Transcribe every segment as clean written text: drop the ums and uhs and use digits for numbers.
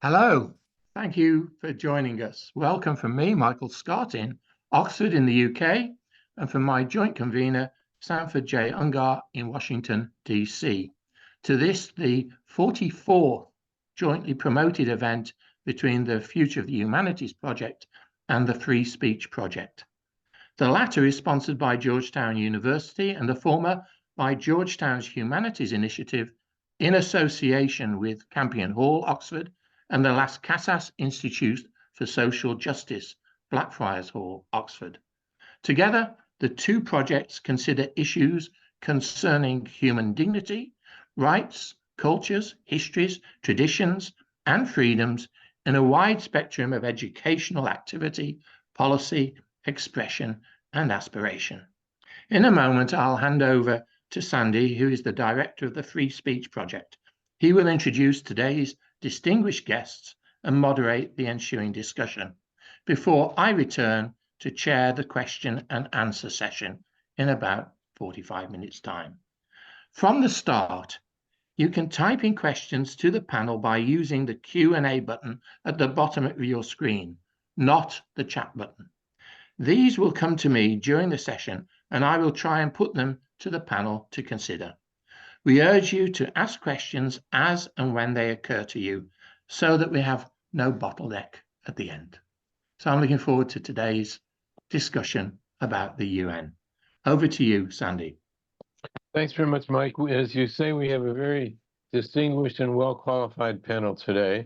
Hello, thank you for joining us. Welcome from me, Michael Scott, in Oxford in the UK, and from my joint convener, Sanford J. Ungar in Washington, DC, to this, the 44th jointly promoted event between the Future of the Humanities Project and the Free Speech Project. The latter is sponsored by Georgetown University and the former by Georgetown's Humanities Initiative in association with Campion Hall, Oxford, and the Las Casas Institute for Social Justice, Blackfriars Hall, Oxford. Together, the two projects consider issues concerning human dignity, rights, cultures, histories, traditions, and freedoms in a wide spectrum of educational activity, policy, expression, and aspiration. In a moment, I'll hand over to Sandy, who is the director of the Free Speech Project. He will introduce today's distinguished guests and moderate the ensuing discussion before I return to chair the question and answer session in about 45 minutes' time. From the start, you can type in questions to the panel by using the Q&A button at the bottom of your screen, not the chat button. These will come to me during the session, and I will try and put them to the panel to consider. We urge you to ask questions as and when they occur to you, so that we have no bottleneck at the end. So I'm looking forward to today's discussion about the UN. Over to you, Sandy. Thanks very much, Mike. As you say, we have a very distinguished and well-qualified panel today.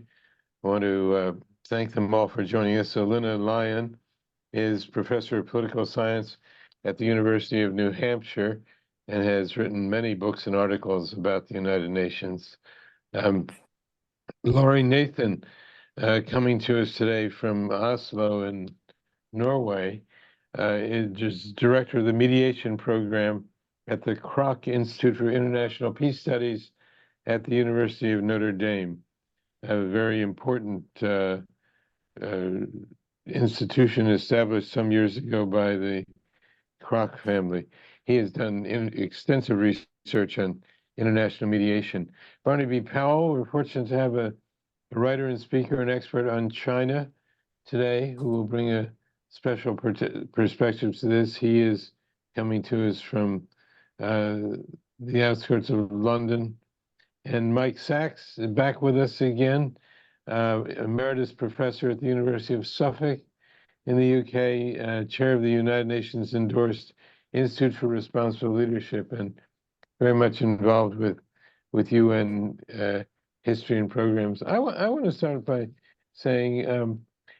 I want to thank them all for joining us. Alynna Lyon is professor of political science at the University of New Hampshire and has written many books and articles about the United Nations. Laurie Nathan, coming to us today from Oslo in Norway, is just director of the mediation program at the Kroc Institute for International Peace Studies at the University of Notre Dame, a very important institution established some years ago by the Kroc family. He has done extensive research on international mediation. Barnaby Powell, we're fortunate to have a writer and speaker and expert on China today who will bring a special perspective to this. He is coming to us from the outskirts of London. And Mike Sachs is back with us again, emeritus professor at the University of Suffolk in the UK, chair of the United Nations endorsed Institute for Responsible Leadership, and very much involved with UN history and programs. I want to start by saying,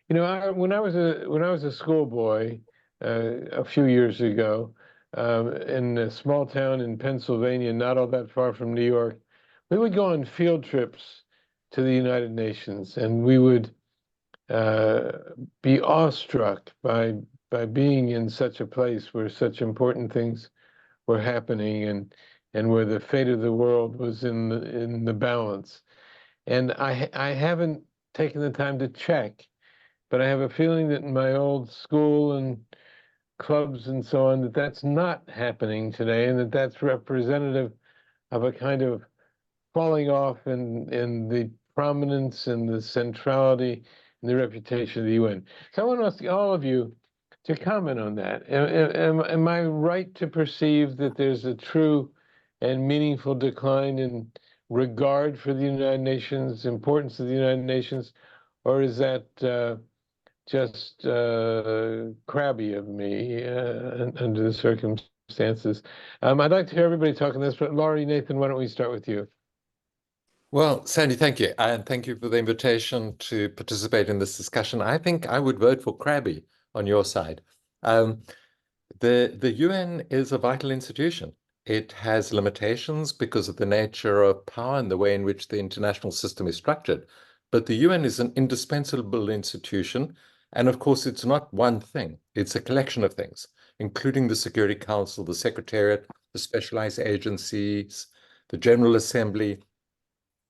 when I was a schoolboy a few years ago in a small town in Pennsylvania, not all that far from New York, we would go on field trips to the United Nations, and we would be awestruck by being in such a place where such important things were happening and where the fate of the world was in the balance. And I haven't taken the time to check, but I have a feeling that in my old school and clubs and so on, that's not happening today, and that's representative of a kind of falling off in the prominence and the centrality and the reputation of the UN. So I want to ask all of you to comment on that. Am I right to perceive that there's a true and meaningful decline in regard for the United Nations, importance of the United Nations, or is that just crabby of me under the circumstances? I'd like to hear everybody talking this, but Laurie, Nathan, why don't we start with you? Well, Sandy, thank you. And thank you for the invitation to participate in this discussion. I think I would vote for crabby on your side. The UN is a vital institution. It has limitations because of the nature of power and the way in which the international system is structured. But the UN is an indispensable institution. And of course, it's not one thing. It's a collection of things, including the Security Council, the Secretariat, the specialized agencies, the General Assembly.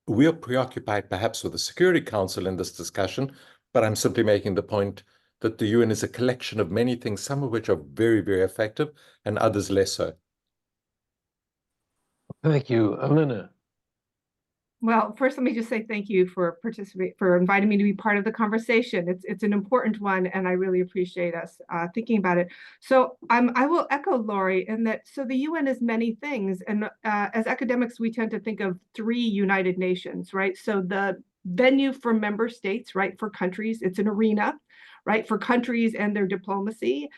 We are preoccupied perhaps with the Security Council in this discussion, but I'm simply making the point that the UN is a collection of many things, some of which are very, very effective and others less so. Thank you. Alynna. Well, first, let me just say thank you for inviting me to be part of the conversation. It's an important one, and I really appreciate us thinking about it. So I will echo Laurie in that. So the UN is many things, and as academics, we tend to think of 3 United Nations, right? So the venue for member states, right, for countries, it's an arena, right, for countries and their diplomacy.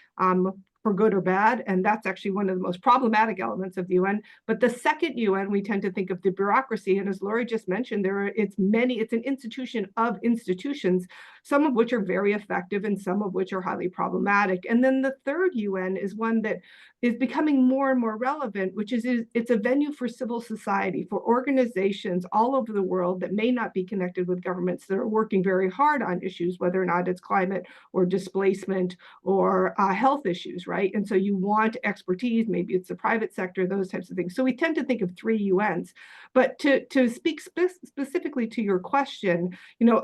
For good or bad, and that's actually one of the most problematic elements of the UN. But the second UN, we tend to think of the bureaucracy, and as Laurie just mentioned, it's an institution of institutions, some of which are very effective and some of which are highly problematic. And then the third UN is one that is becoming more and more relevant, which is it's a venue for civil society, for organizations all over the world that may not be connected with governments that are working very hard on issues, whether or not it's climate or displacement or health issues, right? And so you want expertise, maybe it's the private sector, those types of things. So we tend to think of 3 UNs. But to speak specifically to your question,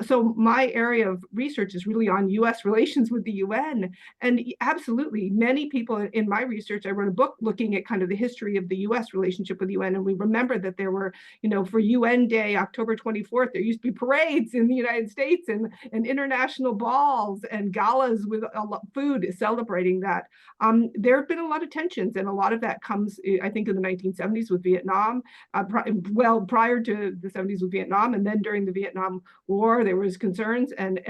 so my area of research is really on US relations with the UN. And absolutely, many people in my research, I wrote a book looking at kind of the history of the US relationship with the UN. And we remember that there were, for UN Day, October 24th, there used to be parades in the United States and international balls and galas with a lot food celebrating that. There have been a lot of tensions, and a lot of that comes, I think, in the 1970s with Vietnam, prior to the 70s with Vietnam, and then during the Vietnam War, there was concerns, and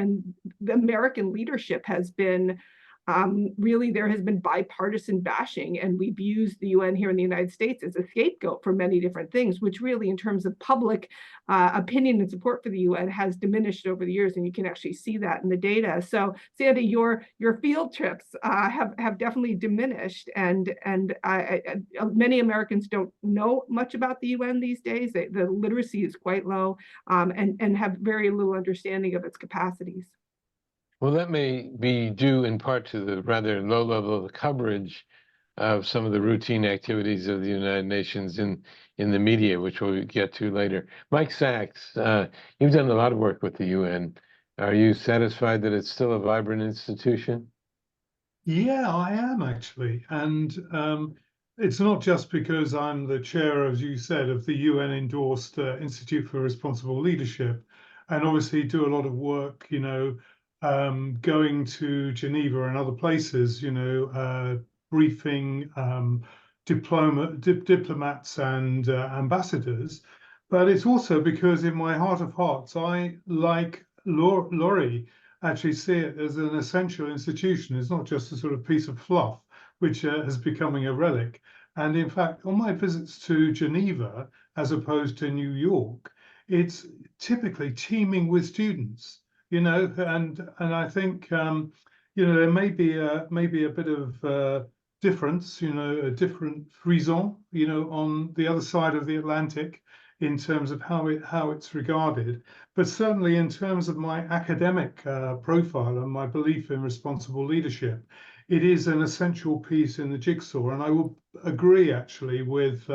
the American leadership has been really, there has been bipartisan bashing, and we've used the UN here in the United States as a scapegoat for many different things, which really, in terms of public opinion and support for the UN, has diminished over the years, and you can actually see that in the data. So, Sandy, your field trips have definitely diminished, and many Americans don't know much about the UN these days. The literacy is quite low, and have very little understanding of its capacities. Well, that may be due in part to the rather low level of coverage of some of the routine activities of the United Nations in the media, which we'll get to later. Mike Sachs, you've done a lot of work with the UN. Are you satisfied that it's still a vibrant institution? Yeah, I am actually. And it's not just because I'm the chair, as you said, of the UN-endorsed Institute for Responsible Leadership, and obviously do a lot of work, going to Geneva and other places, briefing diplomats and ambassadors. But it's also because in my heart of hearts, I, like Laurie, actually see it as an essential institution. It's not just a sort of piece of fluff, which is becoming a relic. And in fact, on my visits to Geneva, as opposed to New York, it's typically teeming with students. And I think there may be a bit of difference, a different frisson, on the other side of the Atlantic in terms of how it's regarded. But certainly in terms of my academic profile and my belief in responsible leadership, it is an essential piece in the jigsaw. And I will agree actually with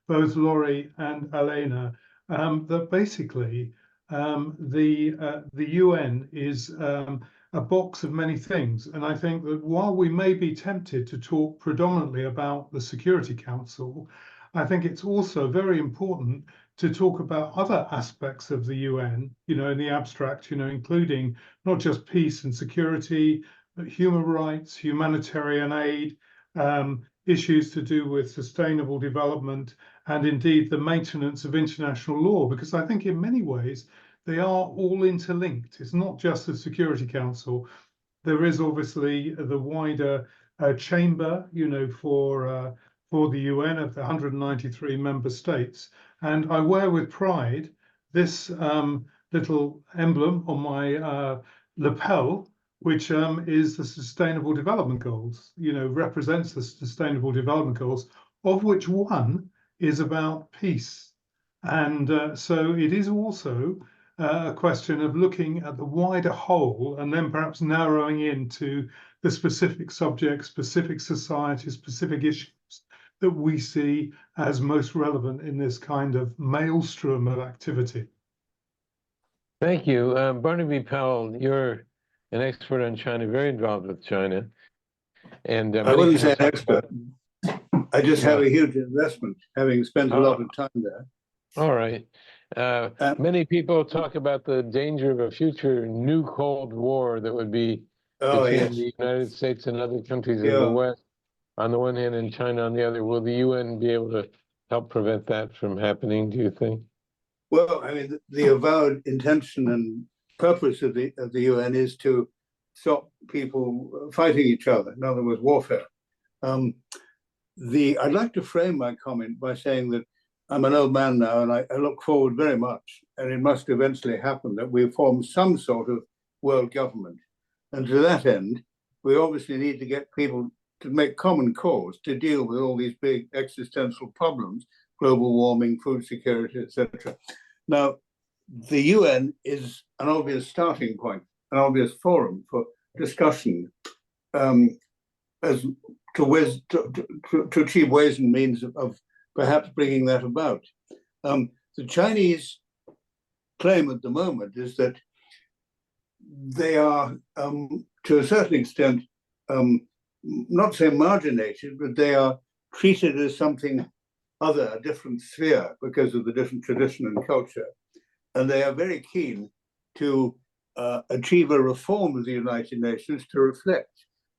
both Laurie and Alynna that basically the UN is a box of many things. And I think that while we may be tempted to talk predominantly about the Security Council, I think it's also very important to talk about other aspects of the UN, in the abstract, including not just peace and security, but human rights, humanitarian aid, issues to do with sustainable development, and indeed the maintenance of international law, because I think in many ways they are all interlinked. It's not just the Security Council. There is obviously the wider chamber, for the UN of the 193 member states. And I wear with pride this little emblem on my lapel, which is the Sustainable Development Goals, represents the Sustainable Development Goals, of which one is about peace. And so it is also a question of looking at the wider whole and then perhaps narrowing into the specific subjects, specific societies, specific issues that we see as most relevant in this kind of maelstrom of activity. Thank you. Barnaby Powell, you're an expert on China, very involved with China. And I wouldn't say an expert. I just have a huge investment, having spent a lot of time there. All right. Many people talk about the danger of a future new Cold War that would be Oh, between yes. the United States and other countries of Yeah. the West on the one hand and China on the other. Will the UN be able to help prevent that from happening, do you think? Well, I mean, the avowed intention and purpose of the UN is to stop people fighting each other. In other words, warfare. I'd like to frame my comment by saying that I'm an old man now, and I look forward very much, and it must eventually happen that we form some sort of world government. And to that end, we obviously need to get people to make common cause to deal with all these big existential problems, global warming, food security, etc. Now, the UN is an obvious starting point, an obvious forum for discussion as to achieve ways and means of perhaps bringing that about. The Chinese claim at the moment is that they are, to a certain extent, not say marginated, but they are treated as something other, a different sphere because of the different tradition and culture. And they are very keen to achieve a reform of the United Nations to reflect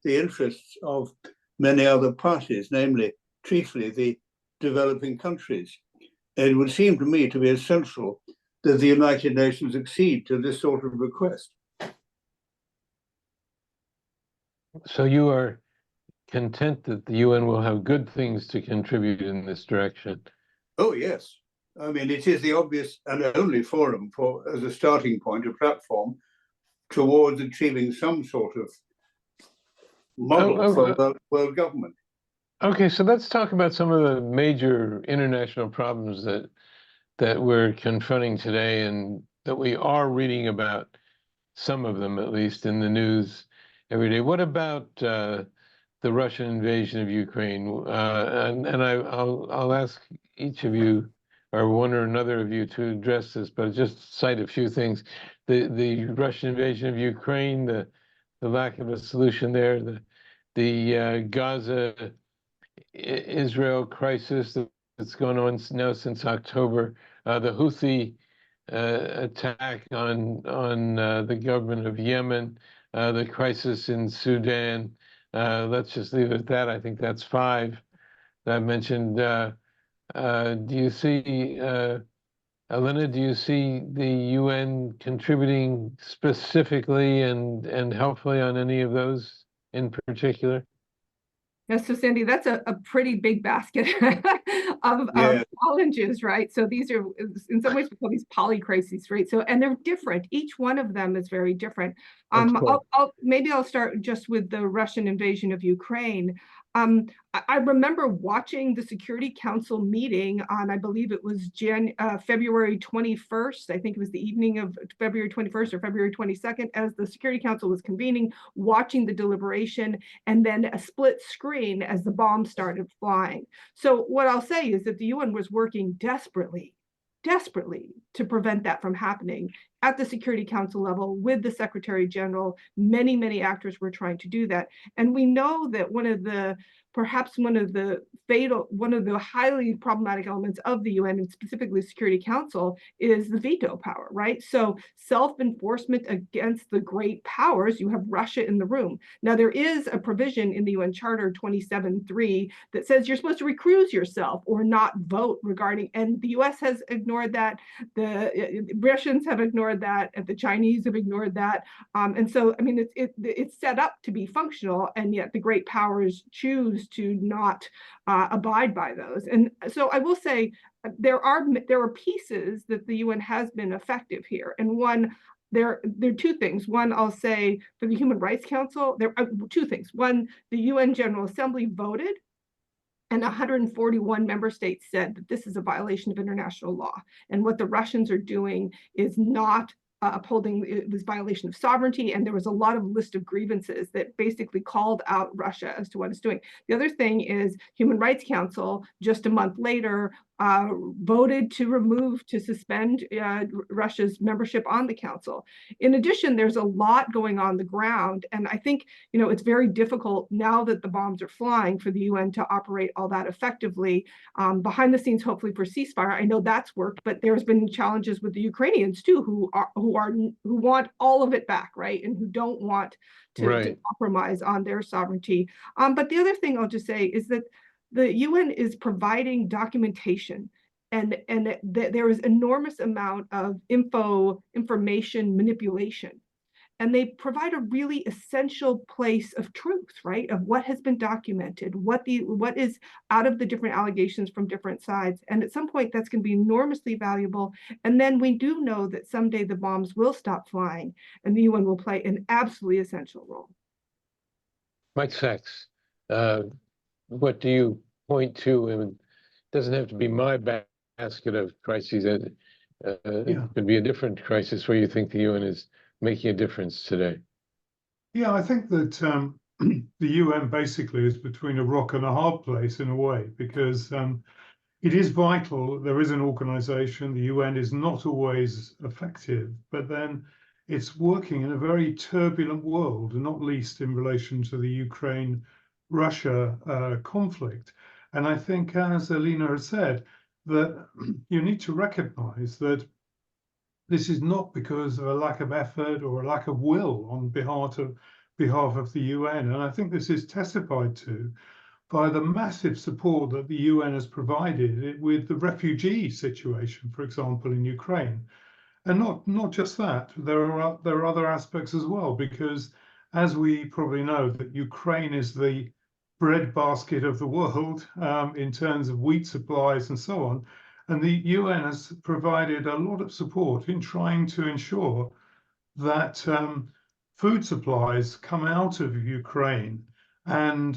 the interests of many other parties, namely, chiefly the developing countries. And it would seem to me to be essential that the United Nations accede to this sort of request. So you are content that the UN will have good things to contribute in this direction? Oh, yes. I mean, it is the obvious and only forum for, as a starting point, a platform towards achieving some sort of model for world government. Okay, so let's talk about some of the major international problems that we're confronting today and that we are reading about, some of them at least, in the news every day. What about the Russian invasion of Ukraine? I'll ask each of you, or one or another of you, to address this, but just cite a few things. The Russian invasion of Ukraine, the lack of a solution there, the Gaza Israel crisis that's going on now since October, the Houthi attack on the government of Yemen, the crisis in Sudan. Let's just leave it at that. I think that's 5 that I mentioned. Do you see, Alynna, do you see the UN contributing specifically and helpfully on any of those in particular? Yes, so Sandy, that's a pretty big basket of challenges, right? So these are, in some ways, we call these polycrises, right? So, and they're different. Each one of them is very different. Cool. Maybe I'll start just with the Russian invasion of Ukraine. I remember watching the Security Council meeting on, I believe it was February 21st. I think it was the evening of February 21st or February 22nd, as the Security Council was convening, watching the deliberation, and then a split screen as the bombs started flying. So what I'll say is that the UN was working desperately to prevent that from happening at the Security Council level with the Secretary General. Many actors were trying to do that. And we know that perhaps one of the highly problematic elements of the UN, and specifically Security Council, is the veto power, right? So self-enforcement against the great powers. You have Russia in the room. Now, there is a provision in the UN Charter 27.3 that says you're supposed to recuse yourself or not vote regarding, and the US has ignored that, the Russians have ignored that, and the Chinese have ignored that. And so, I mean, it's set up to be functional, and yet the great powers choose to not abide by those. And so I will say there are pieces that the UN has been effective here. And one, there are 2 things. One, I'll say for the Human Rights Council, there are 2 things. One, the UN General Assembly voted, and 141 member states said that this is a violation of international law. And what the Russians are doing is not upholding this violation of sovereignty, and there was a lot of list of grievances that basically called out Russia as to what it's doing. The other thing is Human Rights Council, just a month later, voted to suspend Russia's membership on the council. In addition, there's a lot going on the ground, and I think it's very difficult now that the bombs are flying for the UN to operate all that effectively. Behind the scenes, hopefully for ceasefire, I know that's worked, but there's been challenges with the Ukrainians too, who want all of it back, right, and who don't want to compromise on their sovereignty. But the other thing I'll just say is that the UN is providing documentation, and there is enormous amount of information manipulation, and they provide a really essential place of truth, right, of what has been documented, what is out of the different allegations from different sides, and at some point that's going to be enormously valuable. And then we do know that someday the bombs will stop flying, and the UN will play an absolutely essential role. Mike Sachs, what do you point to? I mean, it doesn't have to be my basket of crises. It could be a different crisis where you think the UN is making a difference today. Yeah, I think that the UN basically is between a rock and a hard place in a way, because it is vital. There is an organization. The UN is not always effective, but then it's working in a very turbulent world, and not least in relation to the Ukraine-Russia conflict. And I think, as Alynna has said, that you need to recognize that this is not because of a lack of effort or a lack of will on behalf of the UN. And I think this is testified to by the massive support that the UN has provided with the refugee situation, for example, in Ukraine. And not just that, there are other aspects as well, because as we probably know, that Ukraine is the breadbasket of the world in terms of wheat supplies and so on. And the UN has provided a lot of support in trying to ensure that food supplies come out of Ukraine and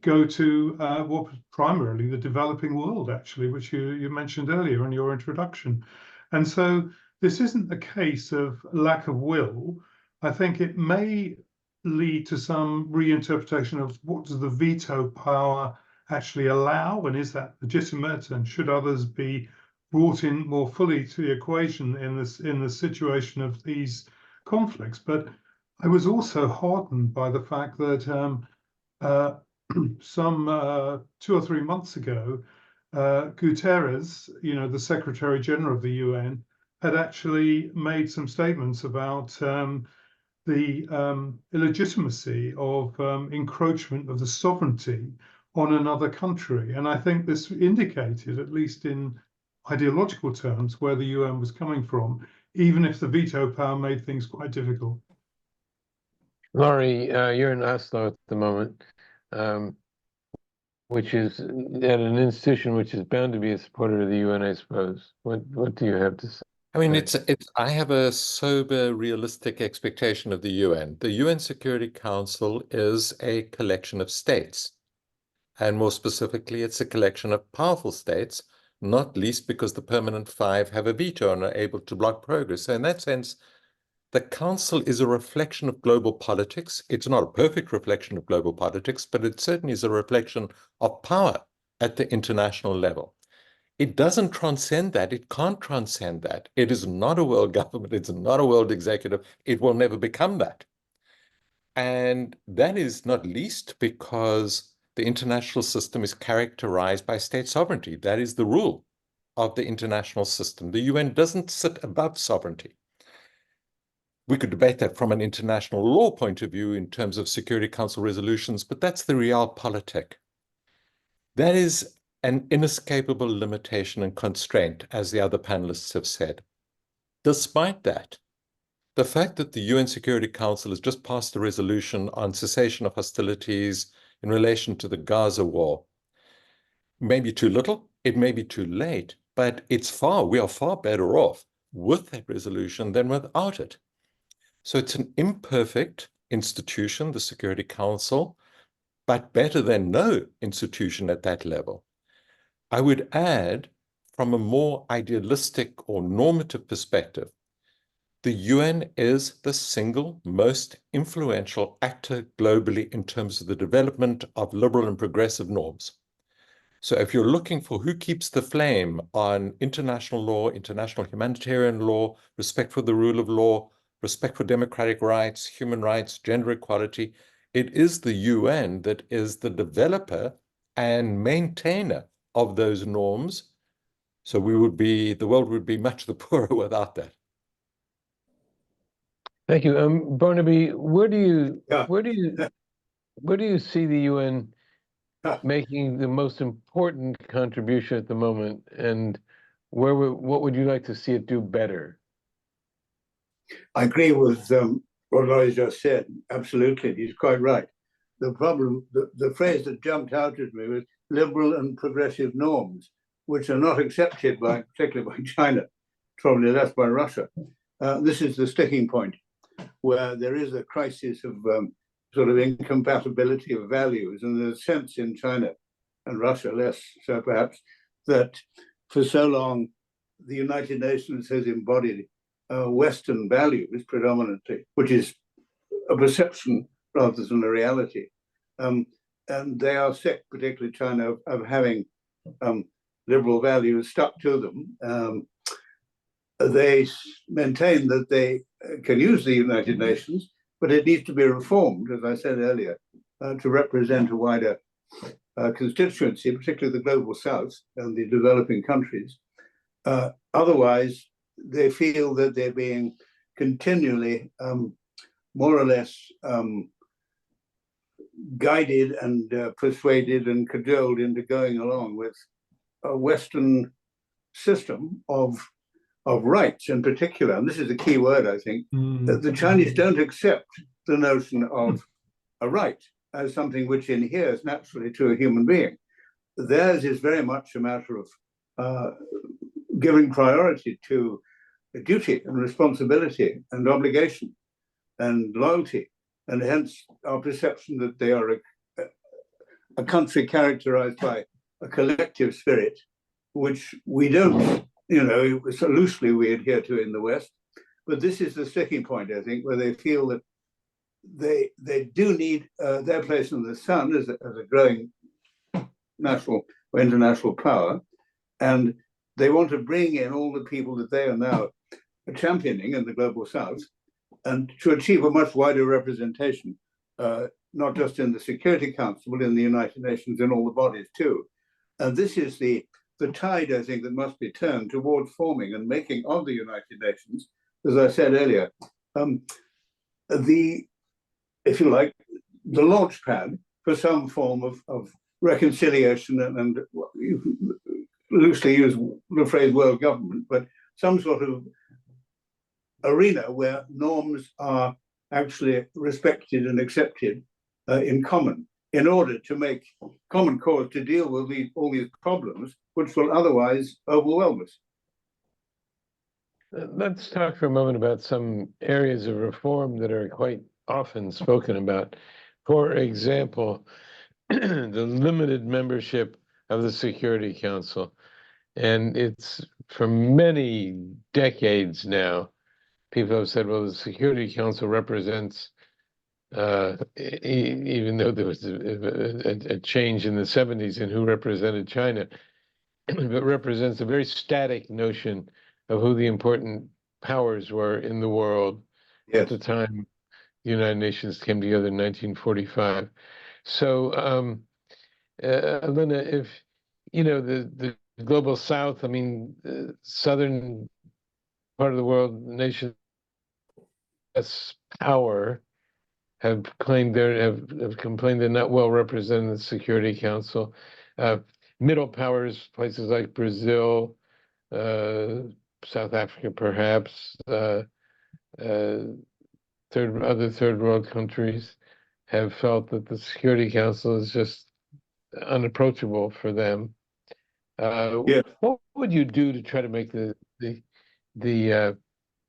go to what primarily the developing world, actually, which you mentioned earlier in your introduction. And so this isn't a case of lack of will. I think it may lead to some reinterpretation of what does the veto power actually allow, and is that legitimate, and should others be brought in more fully to the equation in the situation of these conflicts. But I was also heartened by the fact that some 2 or 3 months ago, Guterres, the Secretary General of the UN, had actually made some statements about the illegitimacy of encroachment of the sovereignty on another country. And I think this indicated, at least in ideological terms, where the UN was coming from, even if the veto power made things quite difficult. Laurie, you're in Oslo at the moment, which is at an institution which is bound to be a supporter of the UN, I suppose. What do you have to say? I mean, I have a sober, realistic expectation of the UN. The UN Security Council is a collection of states. And more specifically, it's a collection of powerful states, not least because the permanent five have a veto and are able to block progress. So in that sense, the Council is a reflection of global politics. It's not a perfect reflection of global politics, but it certainly is a reflection of power at the international level. It doesn't transcend that. It can't transcend that. It is not a world government. It's not a world executive. It will never become that. And that is not least because the international system is characterized by state sovereignty. That is the rule of the international system. The UN doesn't sit above sovereignty. We could debate that from an international law point of view in terms of Security Council resolutions, but that's the realpolitik. That is an inescapable limitation and constraint, as the other panelists have said. Despite that, the fact that the UN Security Council has just passed a resolution on cessation of hostilities in relation to the Gaza war may be too little, it may be too late, but we are far better off with that resolution than without it. So it's an imperfect institution, the Security Council, but better than no institution at that level. I would add, from a more idealistic or normative perspective, the UN is the single most influential actor globally in terms of the development of liberal and progressive norms. So if you're looking for who keeps the flame on international law, international humanitarian law, respect for the rule of law, respect for democratic rights, human rights, gender equality, it is the UN that is the developer and maintainer of those norms. So the world would be much the poorer without that. Thank you. Barnaby, where do you see the UN making the most important contribution at the moment, and what would you like to see it do better? I agree with what Laurie just said. Absolutely, he's quite right. The problem, the phrase that jumped out at me was liberal and progressive norms, which are not accepted by, particularly by China, probably less by Russia. This is the sticking point, where there is a crisis of sort of incompatibility of values, and there's a sense in China and Russia less so perhaps, that for so long the United Nations has embodied Western values predominantly, which is a perception rather than a reality. And they are sick, particularly China, of having liberal values stuck to them. They maintain that they can use the United Nations, but it needs to be reformed, as I said earlier, to represent a wider constituency, particularly the global south and the developing countries. Otherwise, they feel that they're being continually more or less guided and persuaded and cajoled into going along with a Western system of rights in particular. And this is a key word, I think, that the Chinese don't accept the notion of a right as something which inheres naturally to a human being. Theirs is very much a matter of giving priority to duty and responsibility and obligation and loyalty, and hence our perception that they are a country characterized by a collective spirit, which we don't, so loosely we adhere to in the West. But this is the sticking point, I think, where they feel that they do need their place in the sun as a growing national or international power, and they want to bring in all the people that they are now championing in the global south, and to achieve a much wider representation, not just in the Security Council, but in the United Nations and all the bodies too. And this is the tide, I think, that must be turned towards forming and making of the United Nations, as I said earlier, if you like, the launch pad for some form of reconciliation and loosely use the phrase world government, but some sort of arena where norms are actually respected and accepted in common, in order to make common cause to deal with all these problems, which will otherwise overwhelm us. Let's talk for a moment about some areas of reform that are quite often spoken about. For example, the limited membership of the Security Council. And it's for many decades now, people have said, well, the Security Council represents, even though there was a change in the 70s in who represented China, but represents a very static notion of who the important powers were in the world at the time the United Nations came together in 1945. So, Alynna, if, the global south, I mean, the southern part of the world, nations power have complained they're not well represented in the Security Council. Middle powers, places like Brazil, South Africa, perhaps, other third world countries have felt that the Security Council is just unapproachable for them. What would you do to try to make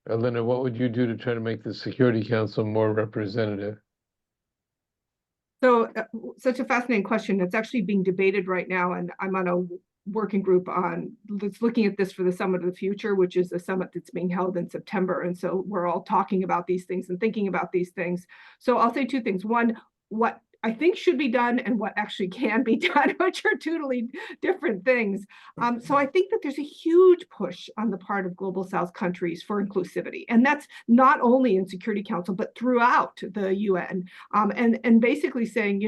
Alynna, what would you do to try to make the Security Council more representative? So such a fascinating question. It's actually being debated right now, and I'm on a working group that's looking at this for the Summit of the Future, which is a summit that's being held in September. And so we're all talking about these things and thinking about these things. So I'll say two things. One, what I think should be done and what actually can be done, which are totally different things. So I think that there's a huge push on the part of Global South countries for inclusivity. And that's not only in Security Council, but throughout the UN. And basically saying,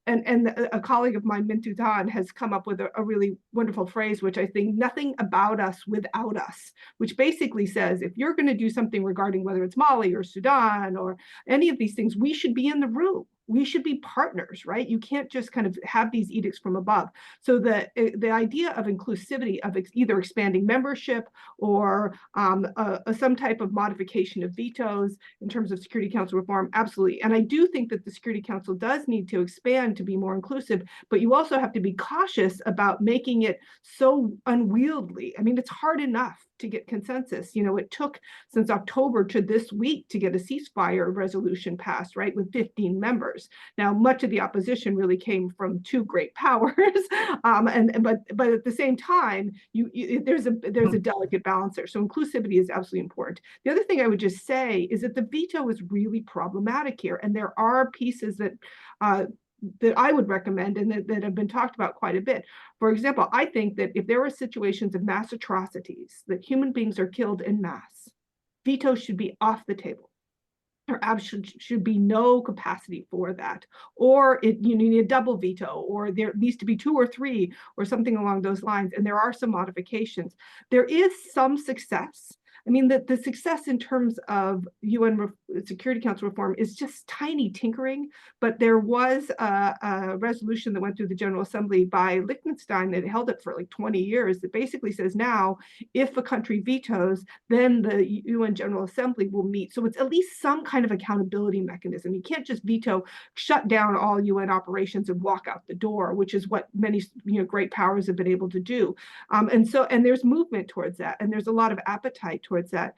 and a colleague of mine, Mintu Tan, has come up with a really wonderful phrase, which I think, nothing about us without us, which basically says, if you're going to do something regarding whether it's Mali or Sudan or any of these things, we should be in the room. We should be partners, right? You can't just kind of have these edicts from above. So the idea of inclusivity, of either expanding membership or some type of modification of vetoes in terms of Security Council reform, absolutely. And I do think that the Security Council does need to expand to be more inclusive, but you also have to be cautious about making it so unwieldy. I mean, it's hard enough to get consensus. It took since October to this week to get a ceasefire resolution passed, right, with 15 members. Now, much of the opposition really came from two great powers, but at the same time, there's a delicate balance there. So inclusivity is absolutely important. The other thing I would just say is that the veto is really problematic here, and there are pieces that I would recommend and that have been talked about quite a bit. For example, I think that if there are situations of mass atrocities, that human beings are killed in mass, veto should be off the table. There should be no capacity for that. Or you need a double veto, or there needs to be 2 or 3 or something along those lines. And there are some modifications. There is some success. I mean, the success in terms of UN Security Council reform is just tiny tinkering, but there was a resolution that went through the General Assembly by Liechtenstein that held it for like 20 years that basically says now, if a country vetoes, then the UN General Assembly will meet. So it's at least some kind of accountability mechanism. You can't just veto, shut down all UN operations and walk out the door, which is what many great powers have been able to do. And there's movement towards that, and there's a lot of appetite towards that.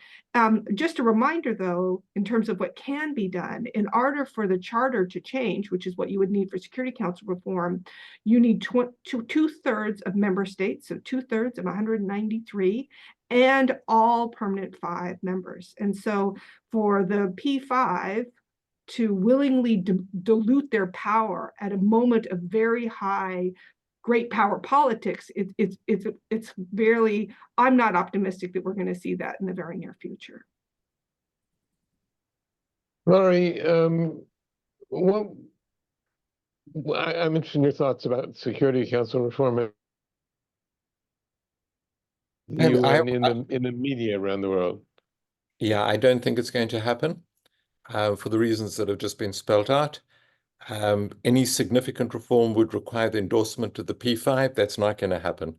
Just a reminder, though, in terms of what can be done, in order for the charter to change, which is what you would need for Security Council reform, you need 2/3 of member states, so 2/3 of 193, and all permanent 5 members. And so for the P5 to willingly dilute their power at a moment of very high great power politics, it's barely, I'm not optimistic that we're going to see that in the very near future. Laurie, I'm interested in your thoughts about Security Council reform in the media around the world. Yeah, I don't think it's going to happen for the reasons that have just been spelled out. Any significant reform would require the endorsement of the P5. That's not going to happen.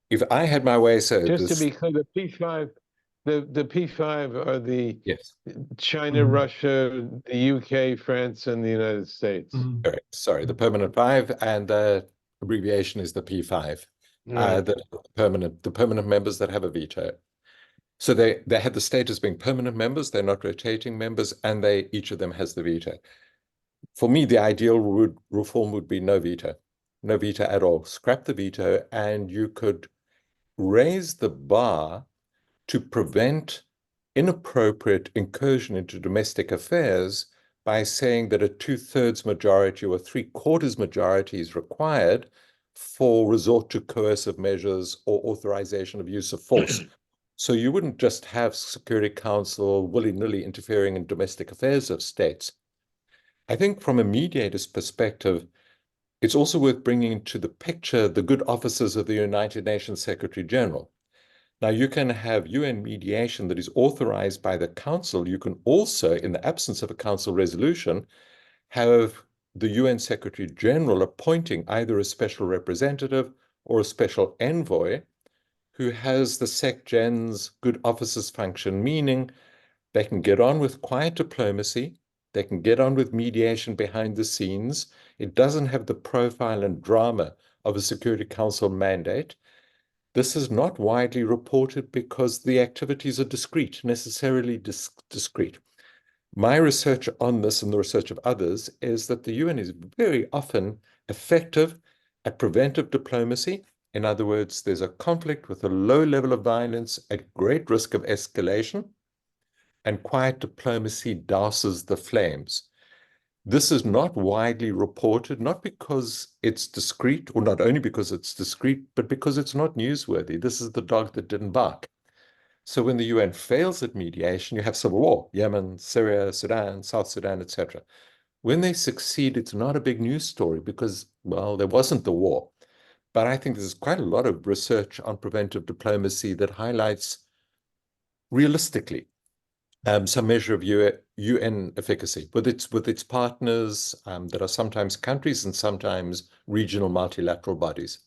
If I had my way, so just to be clear, the P5, the P5 are the China, Russia, the UK, France, and the United States. Correct. Sorry, the permanent 5, and the abbreviation is the P5. Right. The permanent members that have a veto. So they have the status being permanent members. They're not rotating members, and each of them has the veto. For me, the ideal reform would be no veto at all. Scrap the veto, and you could raise the bar to prevent inappropriate incursion into domestic affairs by saying that a 2/3 majority or 3/4 majority is required for resort to coercive measures or authorization of use of force. So you wouldn't just have Security Council willy-nilly interfering in domestic affairs of states. I think from a mediator's perspective, it's also worth bringing into the picture the good offices of the United Nations Secretary General. Now, you can have UN mediation that is authorized by the Council. You can also, in the absence of a Council resolution, have the UN Secretary General appointing either a special representative or a special envoy who has the SecGen's good offices function, meaning they can get on with quiet diplomacy. They can get on with mediation behind the scenes. It doesn't have the profile and drama of a Security Council mandate. This is not widely reported because the activities are necessarily discrete. My research on this and the research of others is that the UN is very often effective at preventive diplomacy. In other words, there's a conflict with a low level of violence at great risk of escalation, and quiet diplomacy douses the flames. This is not widely reported, not because it's discreet, or not only because it's discreet, but because it's not newsworthy. This is the dog that didn't bark. So when the UN fails at mediation, you have civil war, Yemen, Syria, Sudan, South Sudan, etc. When they succeed, it's not a big news story because, well, there wasn't the war. But I think there's quite a lot of research on preventive diplomacy that highlights realistically some measure of UN efficacy with its partners that are sometimes countries and sometimes regional multilateral bodies.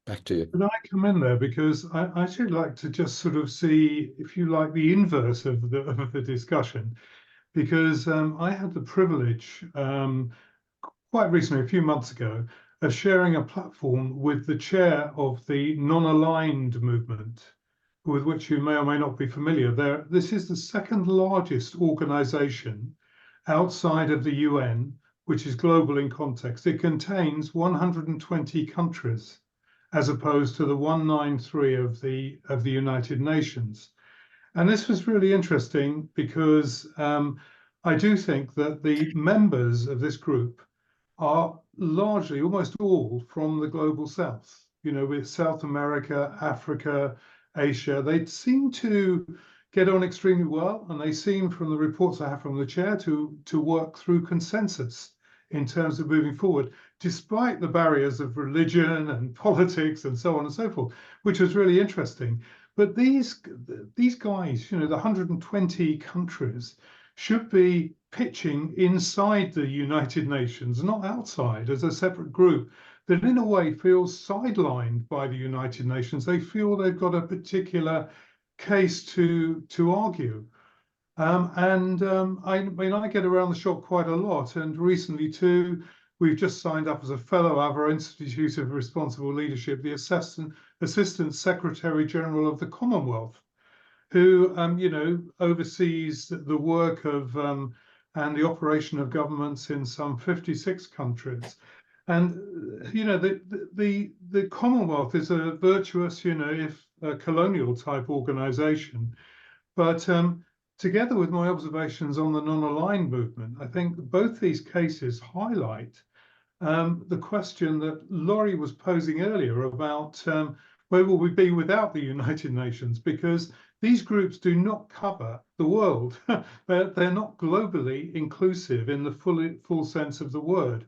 Back to you. Could I come in there? Because I actually like to just sort of see, if you like, the inverse of the discussion. Because I had the privilege quite recently, a few months ago, of sharing a platform with the chair of the non-aligned movement, with which you may or may not be familiar. This is the second largest organization outside of the UN, which is global in context. It contains 120 countries, as opposed to the 193 of the United Nations. And this was really interesting because I do think that the members of this group are largely, almost all, from the global south, with South America, Africa, Asia. They seem to get on extremely well, and they seem, from the reports I have from the chair, to work through consensus in terms of moving forward, despite the barriers of religion and politics and so on and so forth, which was really interesting. But these guys, the 120 countries, should be pitching inside the United Nations, not outside, as a separate group that in a way feels sidelined by the United Nations. They feel they've got a particular case to argue. I mean, I get around the shop quite a lot, and recently too, we've just signed up as a fellow of our Institute of Responsible Leadership, the Assistant Secretary General of the Commonwealth, who, oversees the work of and the operation of governments in some 56 countries. And, the Commonwealth is a virtuous, if a colonial type organization. But together with my observations on the non-aligned movement, I think both these cases highlight the question that Laurie was posing earlier about where will we be without the United Nations? Because these groups do not cover the world. They're not globally inclusive in the full sense of the word.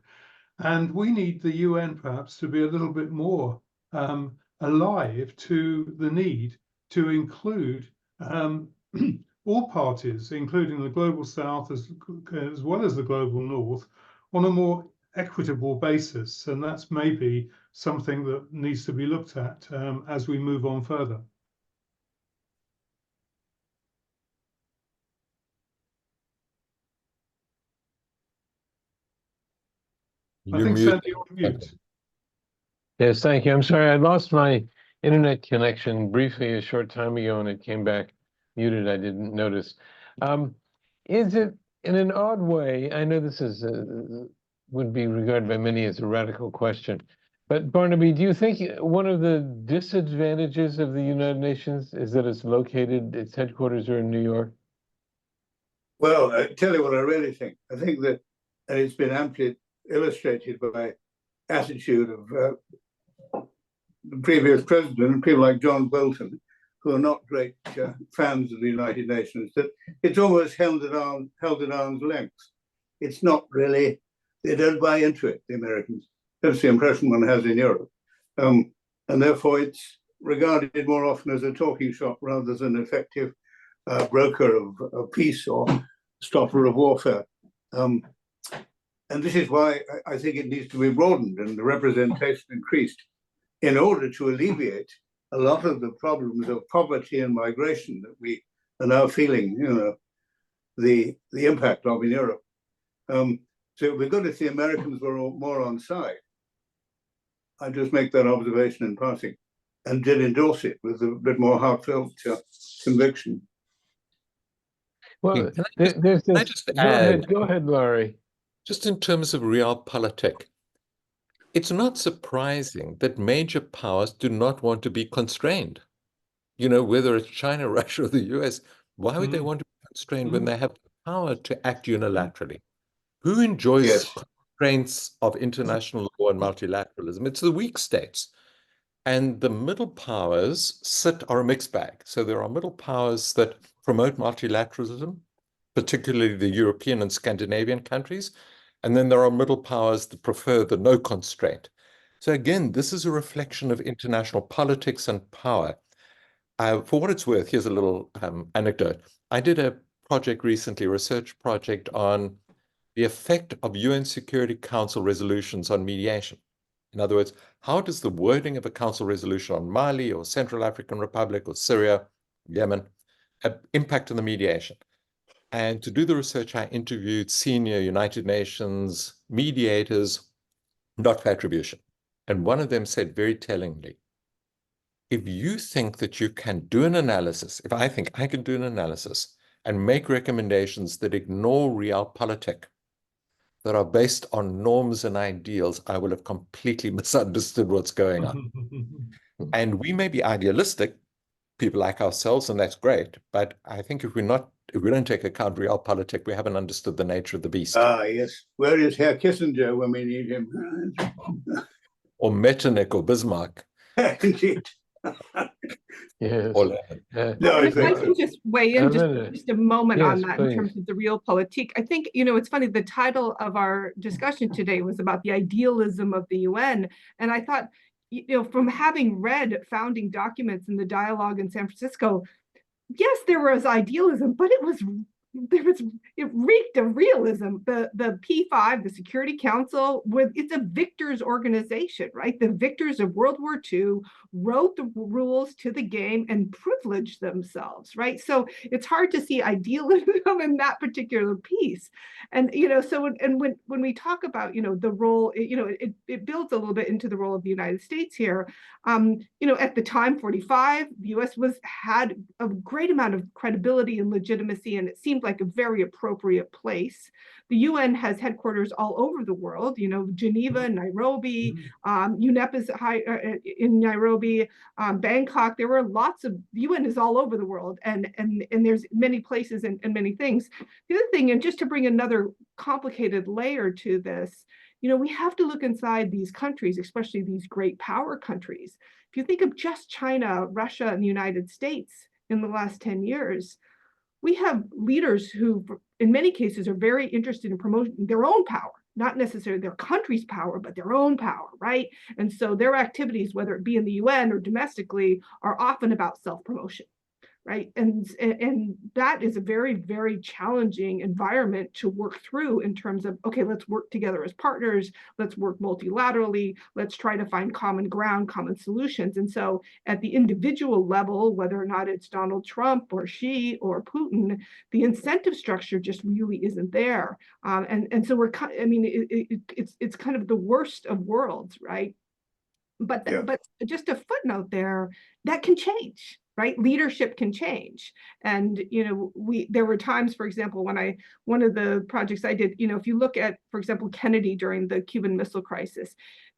And we need the UN perhaps to be a little bit more alive to the need to include all parties, including the global south as well as the global north, on a more equitable basis. And that's maybe something that needs to be looked at as we move on further. I think, Sandy, you're on mute. Yes, thank you. I'm sorry, I lost my internet connection briefly a short time ago, and it came back muted. I didn't notice. Is it, in an odd way, I know this is would be regarded by many as a radical question, but Barnaby, do you think one of the disadvantages of the United Nations is that its headquarters are in New York? Well, I tell you what I really think. I think that, and it's been amply illustrated by attitude of the previous president and people like John Bolton, who are not great fans of the United Nations, that it's almost held at arm's length. It's not really, they don't buy into it, the Americans. That's the impression one has in Europe. And therefore it's regarded more often as a talking shop rather than an effective broker of peace or stopper of warfare. And this is why I think it needs to be broadened and the representation increased in order to alleviate a lot of the problems of poverty and migration that we are now feeling, the impact of in Europe. So it would be good if the Americans were more on side. I just make that observation in passing and did endorse it with a bit more heartfelt conviction. Well, there's this. Go ahead, Laurie. Just in terms of realpolitik, it's not surprising that major powers do not want to be constrained. Whether it's China, Russia, or the US, Why would they Mm. want to be constrained when Mm. they have the power to act unilaterally? Who enjoys Yes. constraints of international law and multilateralism? It's the weak states. And the middle powers are a mixed bag. So there are middle powers that promote multilateralism, particularly the European and Scandinavian countries. And then there are middle powers that prefer the no constraint. So again, this is a reflection of international politics and power. For what it's worth, here's a little anecdote. I did a project recently, a research project on the effect of UN Security Council resolutions on mediation. In other words, how does the wording of a council resolution on Mali or Central African Republic or Syria, Yemen, impact on the mediation? And to do the research, I interviewed senior United Nations mediators, not for attribution. And one of them said very tellingly, if you think that you can do an analysis, if I think I can do an analysis and make recommendations that ignore realpolitik, that are based on norms and ideals, I will have completely misunderstood what's going on. And we may be idealistic, people like ourselves, and that's great. But I think if we don't take account realpolitik, we haven't understood the nature of the beast. Ah, yes. Where is Herr Kissinger when we need him? Or Metternich or Bismarck. Indeed. Yes. Or Lenin. No, If I exactly. can just weigh in just a moment on Yes, that please. in terms of the realpolitik. I think, it's funny, the title of our discussion today was about the idealism of the UN. And I thought, from having read founding documents in the dialogue in San Francisco, yes, there was idealism, but it reeked of realism. The P5, the Security Council, it's a victors organization, right? The victors of World War II wrote the rules to the game and privileged themselves, right? So it's hard to see idealism in that particular piece. And when we talk about the role, it builds a little bit into the role of the United States here. At the time, 45, the U.S. had a great amount of credibility and legitimacy, and it seemed like a very appropriate place. The UN has headquarters all over the world, Geneva, Nairobi, UNEP is in Nairobi, Bangkok. There were lots of, the UN is all over the world, and there's many places and many things. The other thing, and just to bring another complicated layer to this, we have to look inside these countries, especially these great power countries. If you think of just China, Russia, and the United States in the last 10 years, we have leaders who, in many cases, are very interested in promoting their own power, not necessarily their country's power, but their own power, right? And so their activities, whether it be in the UN or domestically, are often about self-promotion. Right. And that is a very, very challenging environment to work through in terms of, okay, let's work together as partners, let's work multilaterally, let's try to find common ground, common solutions. And so at the individual level, whether or not it's Donald Trump or Xi or Putin, the incentive structure just really isn't there. And so it's kind of the worst of worlds, right? But just a footnote there, that can change. Right? Leadership can change. And, there were times, for example, one of the projects I did, if you look at, for example, Kennedy during the Cuban Missile Crisis,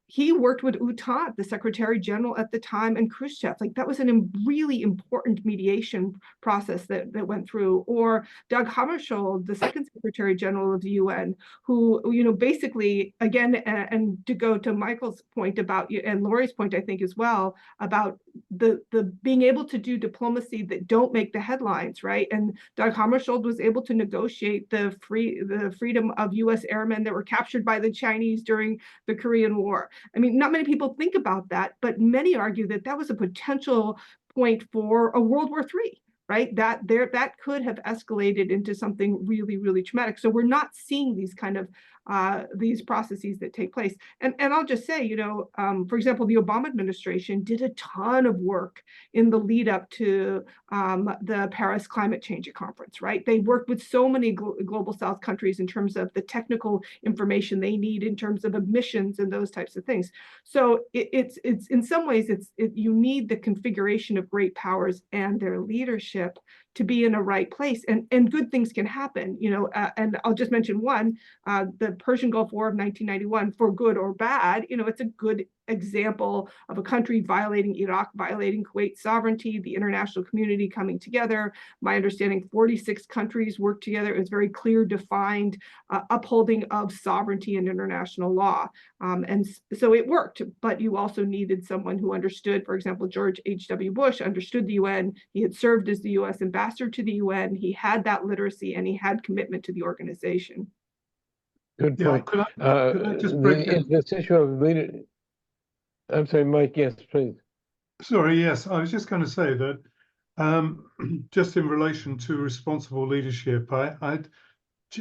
he worked with Utant, the Secretary General at the time, and Khrushchev. Like, that was a really important mediation process that went through. Or Dag Hammarskjöld, the second Secretary General of the UN, who, basically, again, and to go to Michael's point about, and Lori's point, I think, as well, about the being able to do diplomacy that don't make the headlines, right? And Dag Hammarskjöld was able to negotiate the freedom of U.S. airmen that were captured by the Chinese during the Korean War. I mean, not many people think about that, but many argue that was a potential point for a World War III, right? That could have escalated into something really, really traumatic. So we're not seeing these kind of these processes that take place. And I'll just say, for example, the Obama administration did a ton of work in the lead up to the Paris Climate Change Conference, right? They worked with so many global South countries in terms of the technical information they need in terms of emissions and those types of things. So it's in some ways, you need the configuration of great powers and their leadership to be in a right place, and good things can happen, and I'll just mention one, the Persian Gulf War of 1991, for good or bad, it's a good example of a country violating Iraq, violating Kuwait's sovereignty, the international community coming together. My understanding, 46 countries worked together. It was very clear, defined upholding of sovereignty and international law. And so it worked, but you also needed someone who understood, for example, George H.W. Bush understood the UN. He had served as the U.S. ambassador to the UN. He had that literacy and he had commitment to the organization. Good Yeah, point. could I just break in? This issue of leader. I'm sorry, Mike. Yes, please. Sorry, yes, I was just going to say that just in relation to responsible leadership, I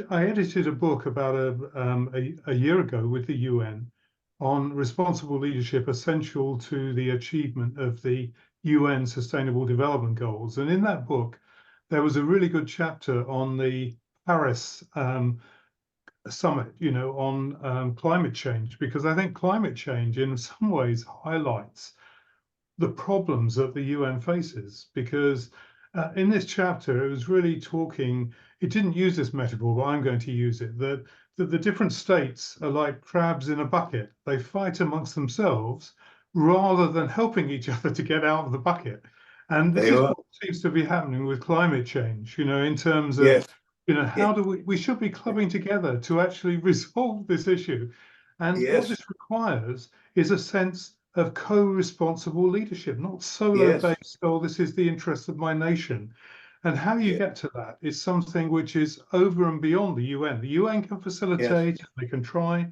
edited a book about a year ago with the UN on responsible leadership essential to the achievement of the UN Sustainable Development Goals. And in that book, there was a really good chapter on the Paris summit, on climate change, because I think climate change in some ways highlights the problems that the UN faces. Because in this chapter, it was really talking, it didn't use this metaphor, but I'm going to use it, that the different states are like crabs in a bucket. They fight amongst themselves rather than helping each other to get out of the bucket. And this is what seems to be happening with climate change, in terms of, how do we should be clubbing together to actually resolve this issue. And what this requires is a sense of co-responsible leadership, not solo-based, oh, this is the interest of my nation. And how you get to that is something which is over and beyond the UN. The UN can facilitate, they can try,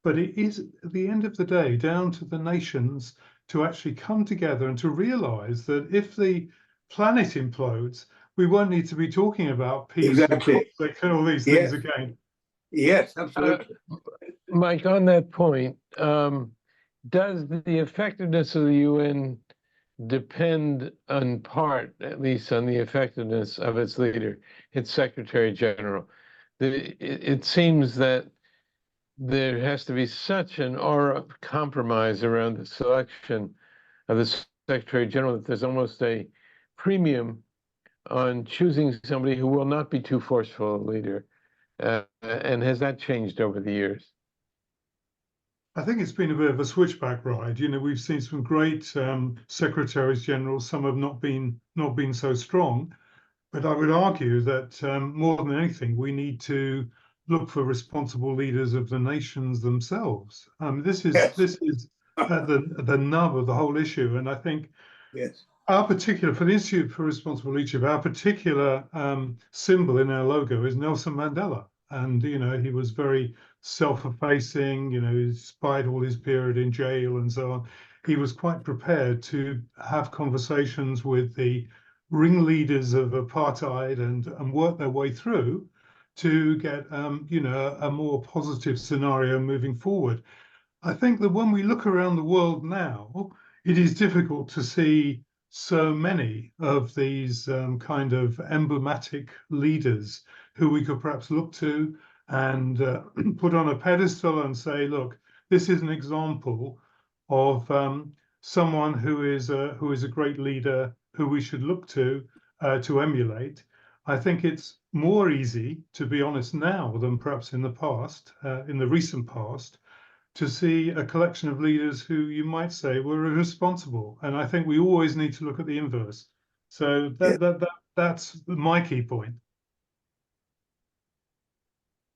but it is, at the end of the day, down to the nations to actually come together and to realize that if the planet implodes, we won't need to be talking about peace and conflict and all these things again. Yes, absolutely. Mike, on that point, does the effectiveness of the UN depend in part, at least, on the effectiveness of its leader, its Secretary General? It seems that there has to be such an aura of compromise around the selection of the Secretary General that there's almost a premium on choosing somebody who will not be too forceful a leader. And has that changed over the years? I think it's been a bit of a switchback ride. We've seen some great secretaries general. Some have not been so strong, but I would argue that more than anything, we need to look for responsible leaders of the nations themselves. This is the nub of the whole issue, and I think our particular, for the Institute for Responsible Leadership, our particular symbol in our logo is Nelson Mandela. And, he was very self-effacing, despite all his period in jail and so on. He was quite prepared to have conversations with the ringleaders of apartheid and work their way through to get, a more positive scenario moving forward. I think that when we look around the world now, it is difficult to see so many of these kind of emblematic leaders who we could perhaps look to and put on a pedestal and say, look, this is an example of someone who is a great leader who we should look to emulate. I think it's more easy, to be honest, now than perhaps in the past, in the recent past, to see a collection of leaders who you might say were irresponsible. And I think we always need to look at the inverse. So that's my key point.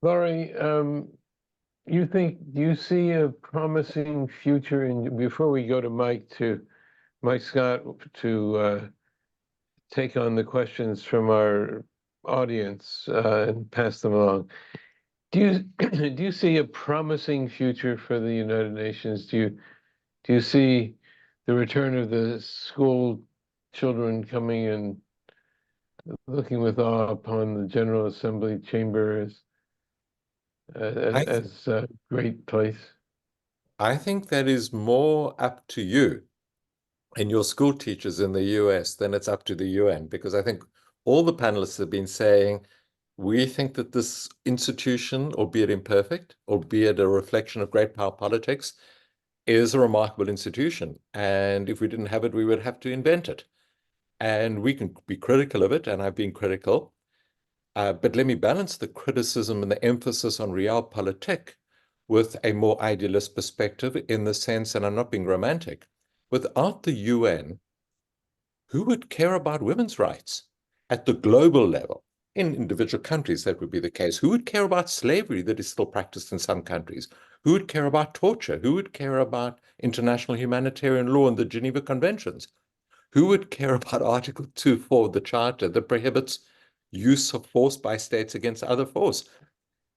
Laurie, do you see a promising future before we go to Mike Scott to take on the questions from our audience and pass them along? Do you see a promising future for the United Nations? Do you see the return of the school children coming and looking with awe upon the General Assembly chamber as a great place? I think that is more up to you and your school teachers in the US than it's up to the UN, because I think all the panelists have been saying, we think that this institution, albeit imperfect, albeit a reflection of great power politics, is a remarkable institution. And if we didn't have it, we would have to invent it. And we can be critical of it, and I've been critical. But let me balance the criticism and the emphasis on realpolitik with a more idealist perspective in the sense, and I'm not being romantic, without the UN, who would care about women's rights at the global level? In individual countries, that would be the case. Who would care about slavery that is still practiced in some countries? Who would care about torture? Who would care about international humanitarian law and the Geneva Conventions? Who would care about Article 2.4 of the Charter that prohibits use of force by states against other force?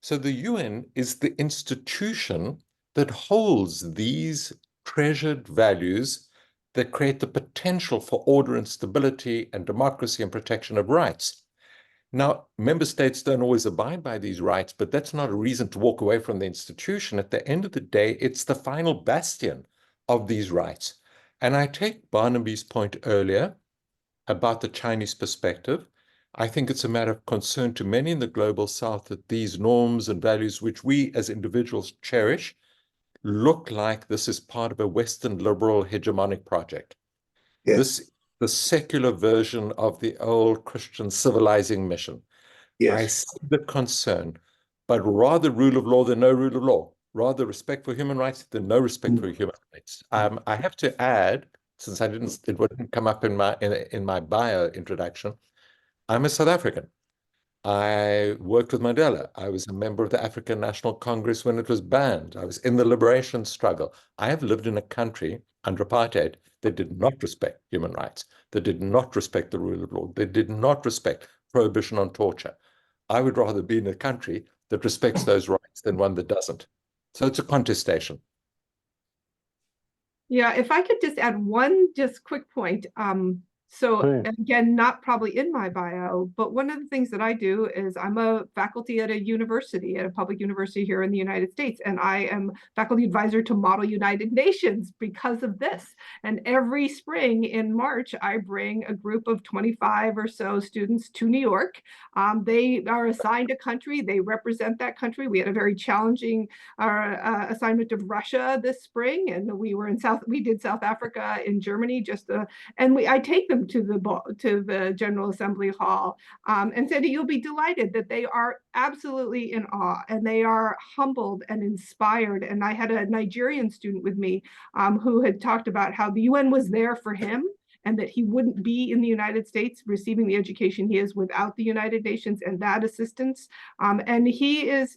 So the UN is the institution that holds these treasured values that create the potential for order and stability and democracy and protection of rights. Now, member states don't always abide by these rights, but that's not a reason to walk away from the institution. At the end of the day, it's the final bastion of these rights. And I take Barnaby's point earlier about the Chinese perspective. I think it's a matter of concern to many in the global South that these norms and values, which we as individuals cherish, look like this is part of a Western liberal hegemonic project. Yes. This is the secular version of the old Christian civilizing mission. I Yes. see the concern, but rather rule of law than no rule of law, rather respect for human rights than no respect for human rights. I have to add, since it wouldn't come up in my bio introduction, I'm a South African. I worked with Mandela. I was a member of the African National Congress when it was banned. I was in the liberation struggle. I have lived in a country under apartheid that did not respect human rights, that did not respect the rule of law, that did not respect prohibition on torture. I would rather be in a country that respects those rights than one that doesn't. So it's a contestation. Yeah, if I could just add one quick point. So Please. again, not probably in my bio, but one of the things that I do is I'm a faculty at a university, at a public university here in the United States, and I am faculty advisor to Model United Nations because of this. And every spring in March, I bring a group of 25 or so students to New York. They are assigned a country, they represent that country. We had a very challenging assignment of Russia this spring, and we did South Africa in Germany and I take them to the General Assembly Hall and said, you'll be delighted that they are absolutely in awe and they are humbled and inspired. And I had a Nigerian student with me who had talked about how the UN was there for him and that he wouldn't be in the United States receiving the education he is without the United Nations and that assistance. And his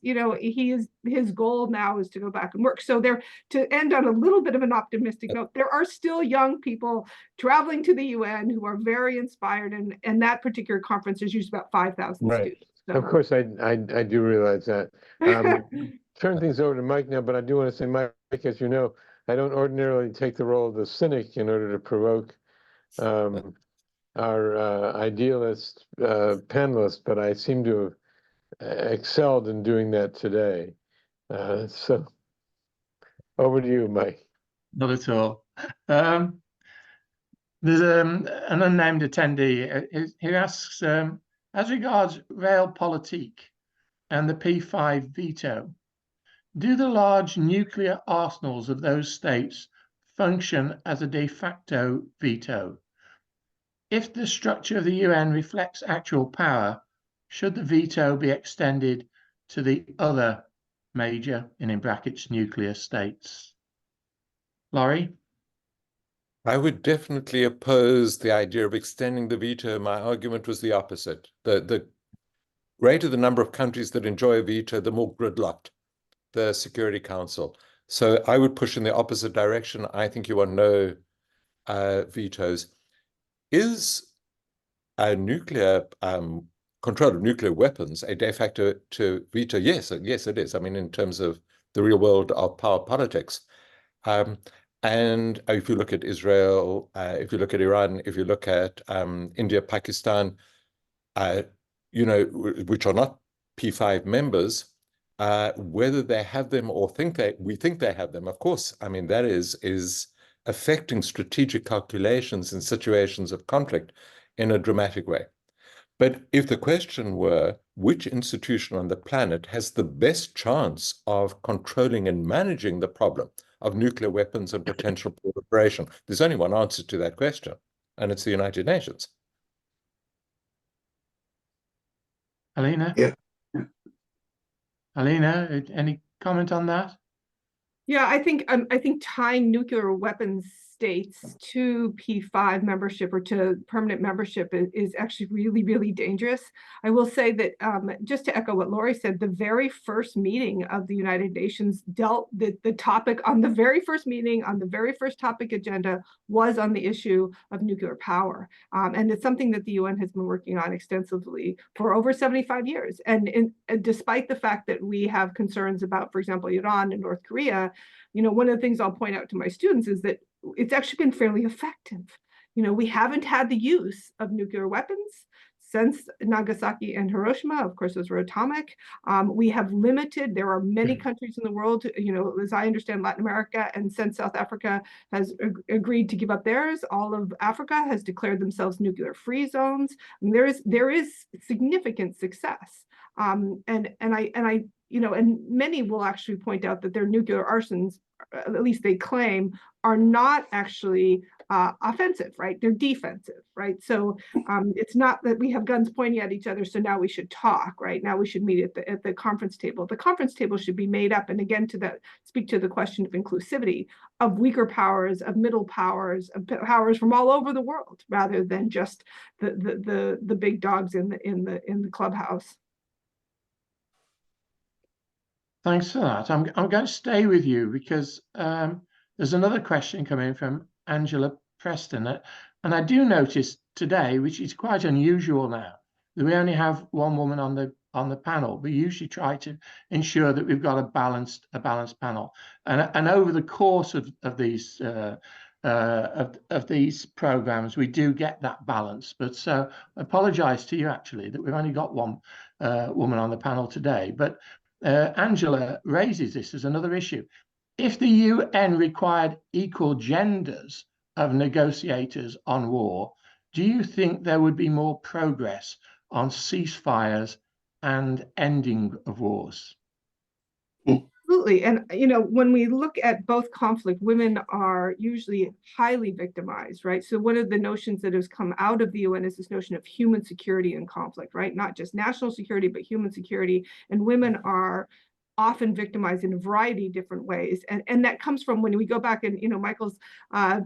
goal now is to go back and work. So to end on a little bit of an optimistic note, there are still young people traveling to the UN who are very inspired, and that particular conference is usually about 5,000 Right. students. So. Of course, I do realize that. Turn things over to Mike now, but I do want to say, Mike, as you know, I don't ordinarily take the role of the cynic in order to provoke our idealist panelists, but I seem to have excelled in doing that today. So over to you, Mike. Not at all. There's an unnamed attendee who asks, as regards realpolitik and the P5 veto, do the large nuclear arsenals of those states function as a de facto veto? If the structure of the UN reflects actual power, should the veto be extended to the other major, and in brackets, nuclear states? Laurie? I would definitely oppose the idea of extending the veto. My argument was the opposite. The greater the number of countries that enjoy a veto, the more gridlocked the Security Council. So I would push in the opposite direction. I think you want no vetoes. Is a nuclear control of nuclear weapons a de facto to veto? Yes, it is. I mean, in terms of the real world of power politics. And if you look at Israel, if you look at Iran, if you look at India, Pakistan, which are not P5 members, whether they have them or we think they have them, of course, I mean, that is affecting strategic calculations in situations of conflict in a dramatic way. But if the question were, which institution on the planet has the best chance of controlling and managing the problem of nuclear weapons and potential proliferation, there's only one answer to that question, and it's the United Nations. Alynna? Yeah. Alynna, any comment on that? Yeah, I think tying nuclear weapons states to P5 membership or to permanent membership is actually really, really dangerous. I will say that just to echo what Lori said, the very first meeting of the United Nations dealt the topic on the very first meeting on the very first topic agenda was on the issue of nuclear power. And it's something that the UN has been working on extensively for over 75 years. And despite the fact that we have concerns about, for example, Iran and North Korea, one of the things I'll point out to my students is that it's actually been fairly effective. We haven't had the use of nuclear weapons since Nagasaki and Hiroshima. Of course, those were atomic. We have limited, there are many countries in the world, as I understand, Latin America, and since South Africa has agreed to give up theirs, all of Africa has declared themselves nuclear-free zones. And there is significant success. And many will actually point out that their nuclear arsenals, at least they claim, are not actually offensive, right? They're defensive, right? So it's not that we have guns pointing at each other, so now we should talk, right? Now we should meet at the conference table. The conference table should be made up, and again, speak to the question of inclusivity, of weaker powers, of middle powers, of powers from all over the world, rather than just the big dogs in the clubhouse. Thanks for that. I'm going to stay with you because there's another question coming from Angela Preston. And I do notice today, which is quite unusual now, that we only have one woman on the panel. We usually try to ensure that we've got a balanced panel. And over the course of these programs, we do get that balance. But so I apologize to you actually that we've only got one woman on the panel today. But Angela raises this as another issue. If the UN required equal genders of negotiators on war, do you think there would be more progress on ceasefires and ending of wars? Absolutely. And, when we look at both conflict, women are usually highly victimized, right? So one of the notions that has come out of the UN is this notion of human security in conflict, right? Not just national security, but human security. And women are often victimized in a variety of different ways. And that comes from when we go back and, Michael's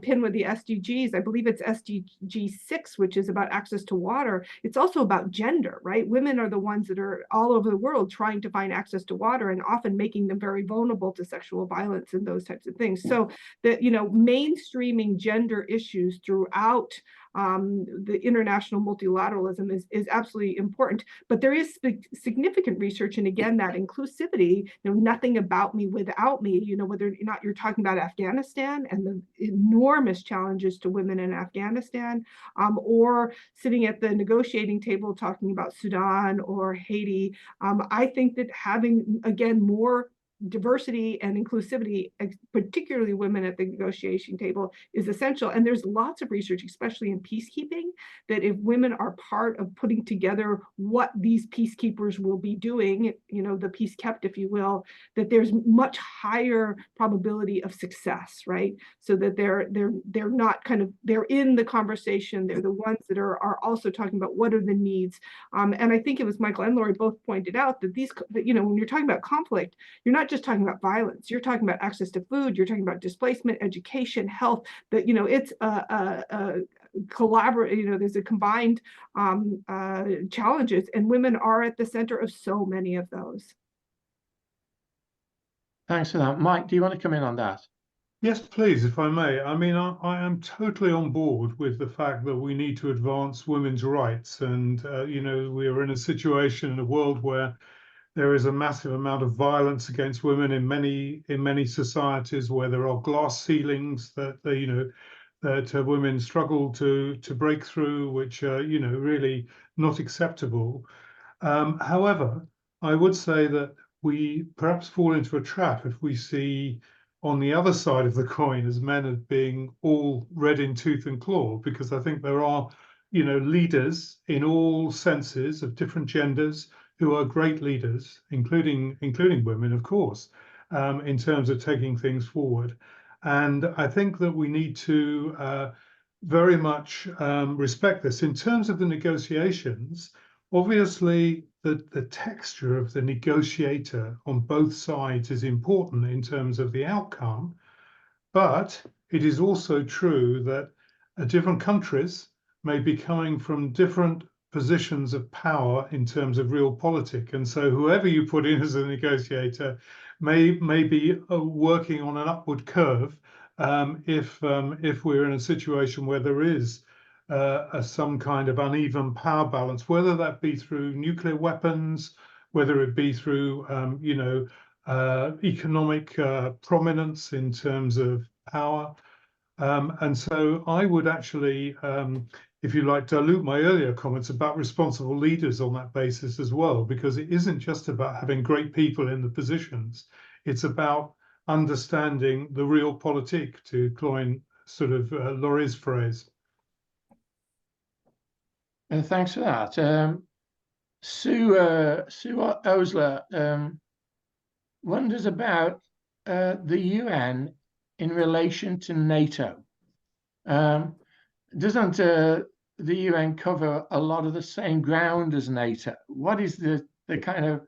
pin with the SDGs, I believe it's SDG 6, which is about access to water. It's also about gender, right? Women are the ones that are all over the world trying to find access to water and often making them very vulnerable to sexual violence and those types of things. So that, mainstreaming gender issues throughout the international multilateralism is absolutely important. But there is significant research, and again, that inclusivity, nothing about me without me, whether or not you're talking about Afghanistan and the enormous challenges to women in Afghanistan, or sitting at the negotiating table talking about Sudan or Haiti. I think that having, again, more diversity and inclusivity, particularly women at the negotiation table, is essential. And there's lots of research, especially in peacekeeping, that if women are part of putting together what these peacekeepers will be doing, the peace kept, if you will, that there's much higher probability of success, right? So that they're not they're in the conversation. They're the ones that are also talking about what are the needs. And I think it was Michael and Lori both pointed out that when you're talking about conflict, you're not just talking about violence, you're talking about access to food, you're talking about displacement, education, health, that, it's collaborate, there's a combined challenges, and women are at the center of so many of those. Thanks for that. Mike, do you want to come in on that? Yes, please, if I may. I mean, I am totally on board with the fact that we need to advance women's rights. And, we are in a situation in a world where there is a massive amount of violence against women in many societies, where there are glass ceilings that women struggle to break through, which are really not acceptable. However, I would say that we perhaps fall into a trap if we see on the other side of the coin as men as being all red in tooth and claw, because I think there are leaders in all senses of different genders who are great leaders, including women, of course, in terms of taking things forward. And I think that we need to very much respect this. In terms of the negotiations, obviously, the texture of the negotiator on both sides is important in terms of the outcome, but it is also true that different countries may be coming from different positions of power in terms of realpolitik, and so whoever you put in as a negotiator may be working on an upward curve if we're in a situation where there is some kind of uneven power balance, whether that be through nuclear weapons, whether it be through economic prominence in terms of power. And so I would actually, if you like, dilute my earlier comments about responsible leaders on that basis as well, because it isn't just about having great people in the positions. It's about understanding the realpolitik, to coin sort of Laurie's phrase. And thanks for that. Sue Osler wonders about the UN in relation to NATO. Doesn't the UN cover a lot of the same ground as NATO? What is the kind of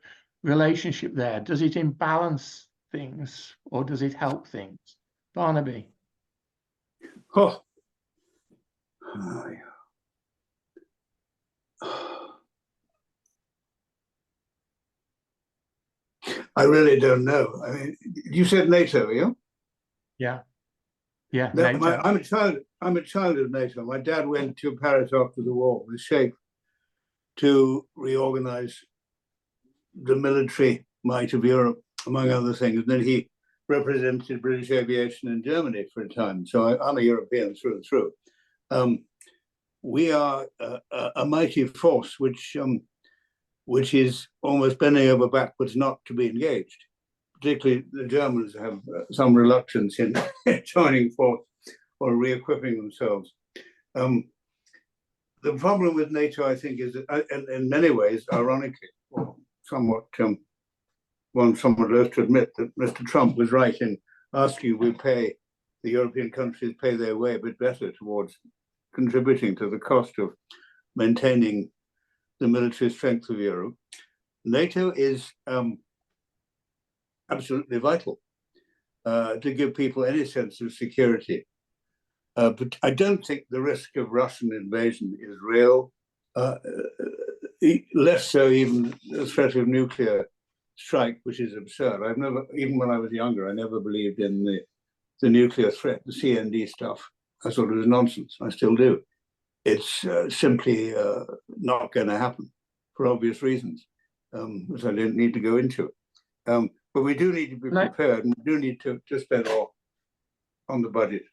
relationship there? Does it imbalance things or does it help things? Barnaby. Oh. I really don't know. I mean, you said NATO, you? Yeah. Yeah. No, NATO. I'm a child of NATO. My dad went to Paris after the war with Sheikh to reorganize the military might of Europe, among other things. And then he represented British aviation in Germany for a time. So I'm a European through and through. We are a mighty force which is almost bending over backwards not to be engaged. Particularly the Germans have some reluctance in joining force or re-equipping themselves. The problem with NATO, I think, is that, in many ways, ironically, or somewhat, one somewhat loath to admit that Mr. Trump was right in asking the European countries pay their way a bit better towards contributing to the cost of maintaining the military strength of Europe. NATO is absolutely vital to give people any sense of security. But I don't think the risk of Russian invasion is real, less so even the threat of nuclear strike, which is absurd. I've never, even when I was younger, I never believed in the nuclear threat, the CND stuff. I thought it was nonsense. I still do. It's simply not going to happen for obvious reasons, which I don't need to go into. But we do need to be prepared, and we do need to spend more on the budget.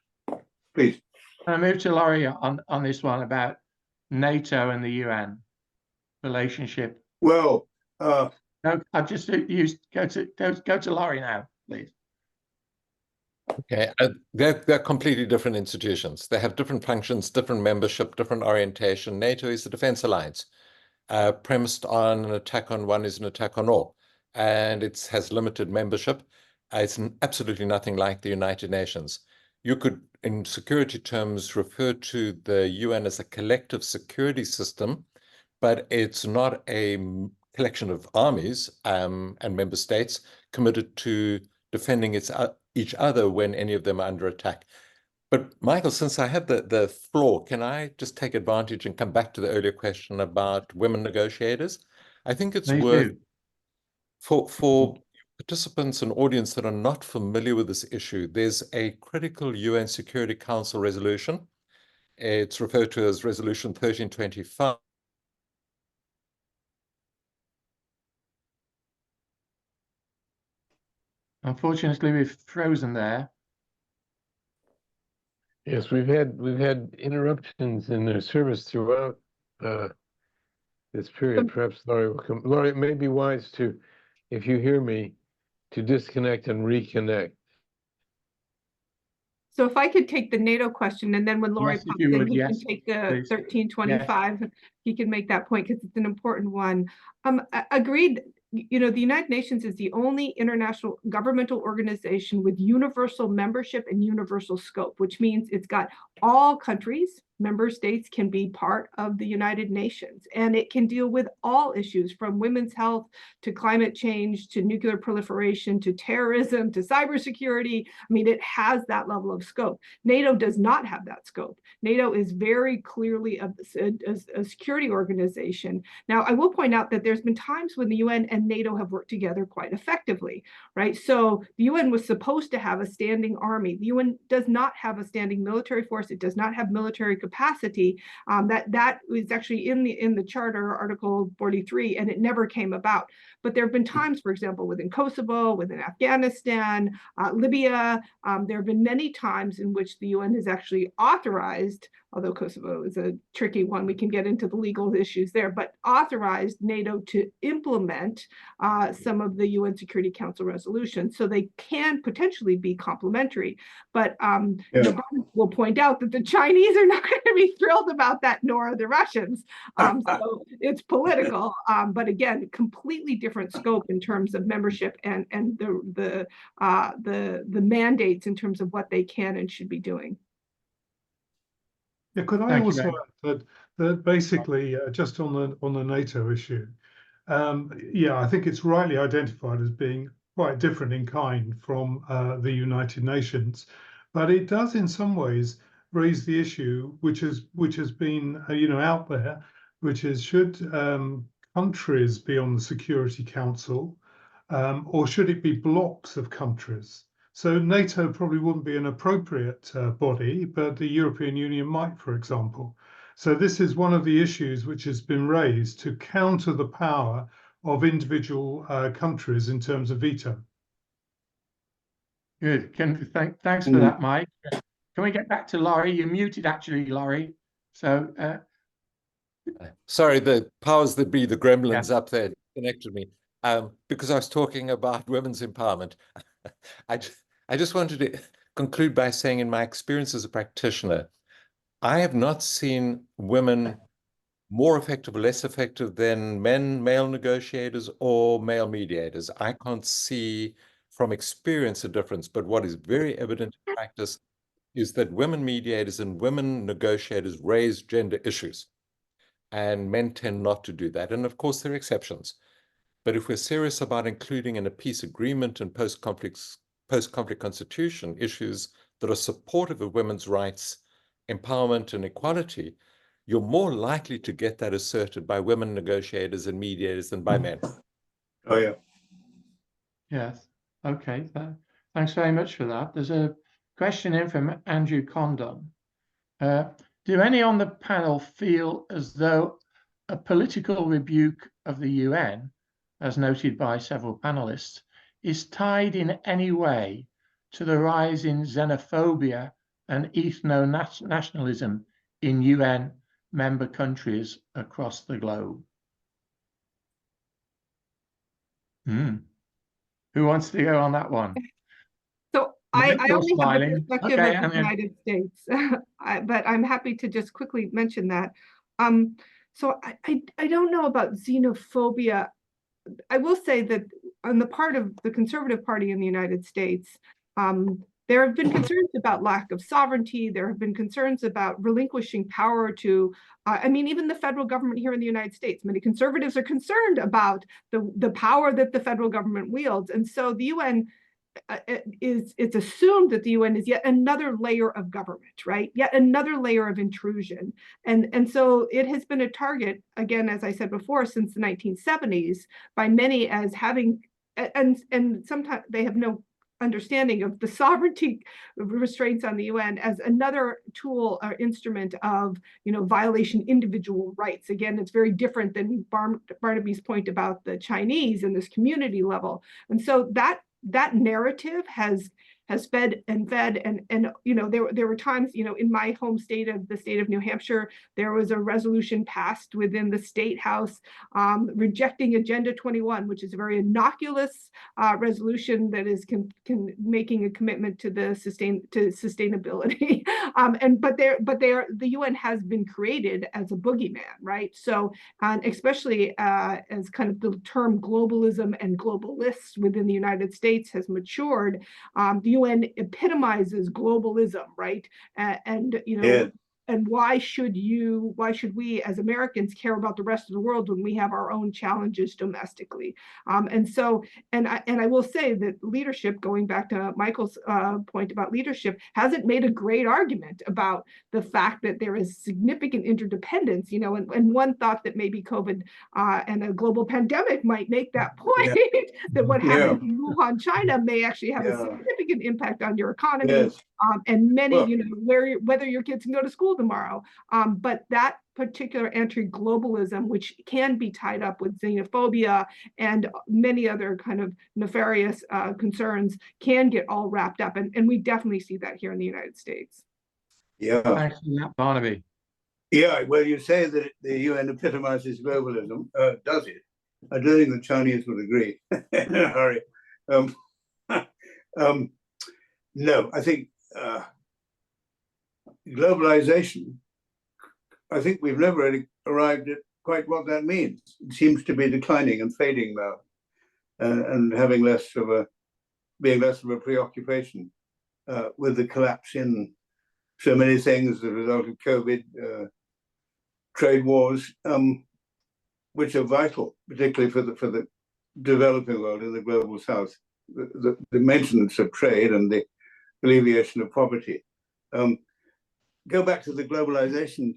Please. I move to Laurie on this one about NATO and the UN relationship. Well, no, I've just used go to Laurie now, please. Okay, they're completely different institutions. They have different functions, different membership, different orientation. NATO is the defense alliance, premised on an attack on one is an attack on all, and it has limited membership. It's absolutely nothing like the United Nations. You could, in security terms, refer to the UN as a collective security system, but it's not a collection of armies and member states committed to defending each other when any of them are under attack. But Michael, since I have the floor, can I just take advantage and come back to the earlier question about women negotiators? I think it's worth, for participants and audience that are not familiar with this issue, there's a critical UN Security Council resolution. It's referred to as Resolution 1325. Unfortunately, we've frozen there. Yes, we've had interruptions in their service throughout this period. Perhaps Laurie will come. Laurie, it may be wise to, if you hear me, to disconnect and reconnect. So if I could take the NATO question, and then when Laurie Yes, pops in, he yes, can take the please. 1325. Yes. He can make that point because it's an important one. Agreed. You know, the United Nations is the only international governmental organization with universal membership and universal scope, which means it's got all countries member states can be part of the United Nations, and it can deal with all issues from women's health to climate change to nuclear proliferation to terrorism to cybersecurity. I mean, it has that level of scope. NATO does not have that scope. NATO is very clearly a security organization. Now, I will point out that there's been times when the UN and NATO have worked together quite effectively, right? So the UN was supposed to have a standing army. The UN does not have a standing military force. It does not have military capacity. That was actually in the charter, Article 43, and it never came about. But there have been times, for example, within Kosovo, within Afghanistan, Libya, there have been many times in which the UN has actually authorized, although Kosovo is a tricky one, we can get into the legal issues there, but authorized NATO to implement some of the UN Security Council resolutions. So they can potentially be complementary. But will point out that the Chinese are not going to be thrilled about that, nor are the Russians. So it's political, but again, completely different scope in terms of membership and the mandates in terms of what they can and should be doing. Yeah, could I also add that basically just on the NATO issue, yeah, I think it's rightly identified as being quite different in kind from the United Nations, but it does in some ways raise the issue which has been out there, which is should countries be on the Security Council, or should it be blocks of countries? So NATO probably wouldn't be an appropriate body, but the European Union might, for example. So this is one of the issues which has been raised to counter the power of individual countries in terms of veto. Good. Thanks for that, Mike. Can we get back to Laurie? You're muted, actually, Laurie. So, sorry, the powers that be, the gremlins up there, connected me because I was talking about women's empowerment. I just wanted to conclude by saying, in my experience as a practitioner, I have not seen women more effective or less effective than male negotiators or male mediators. I can't see from experience a difference, but what is very evident in practice is that women mediators and women negotiators raise gender issues, and men tend not to do that. And of course, there are exceptions. But if we're serious about including in a peace agreement and post-conflict constitution issues that are supportive of women's rights, empowerment, and equality, you're more likely to get that asserted by women negotiators and mediators than by men. Oh, yeah. Yes. Okay. Thanks very much for that. There's a question in from Andrew Condon. Do any on the panel feel as though a political rebuke of the UN, as noted by several panelists, is tied in any way to the rise in xenophobia and ethno-nationalism in UN member countries across the globe? Who wants to go on that one? So I only have the perspective Okay, of the United States, but I'm happy to just quickly mention that. So I don't know about xenophobia. I will say that on the part of the Conservative Party in the United States, there have been concerns about lack of sovereignty. There have been concerns about relinquishing power to, I mean, even the federal government here in the United States. Many conservatives are concerned about the power that the federal government wields. And so the UN it's assumed that the UN is yet another layer of government, right? Yet another layer of intrusion. And so it has been a target, again, as I said before, since the 1970s by many as having, and sometimes they have no understanding of the sovereignty restraints on the UN as another tool or instrument of, violation individual rights. Again, it's very different than Barnaby's point about the Chinese and this community level. And so that narrative has fed and there were times, in my home state of the state of New Hampshire, there was a resolution passed within the State House rejecting Agenda 21, which is a very innocuous resolution that is making a commitment to the sustainability. The UN has been created as a boogeyman, right? So, and especially as kind of the term globalism and globalists within the United States has matured, the UN epitomizes globalism, right? and why should we as Americans care about the rest of the world when we have our own challenges domestically? And I will say that leadership, going back to Michael's point about leadership, hasn't made a great argument about the fact that there is significant interdependence, and one thought that maybe COVID and a global pandemic might make that point, that what happens in Wuhan, China may actually have a significant impact on your economy, and many, whether your kids can go to school tomorrow. But that particular anti-globalism, which can be tied up with xenophobia and many other kind of nefarious concerns, can get all wrapped up. And we definitely see that here in the United States. Yeah. Thanks for that, Barnaby. Yeah, well, you say that the UN epitomizes globalism. Does it? I don't think the Chinese would agree in a hurry. No, I think globalization, I think we've never really arrived at quite what that means. It seems to be declining and fading now, and having being less of a preoccupation with the collapse in so many things as a result of COVID, trade wars, which are vital, particularly for the developing world in the global south, the maintenance of trade and the alleviation of poverty. Go back to the globalization,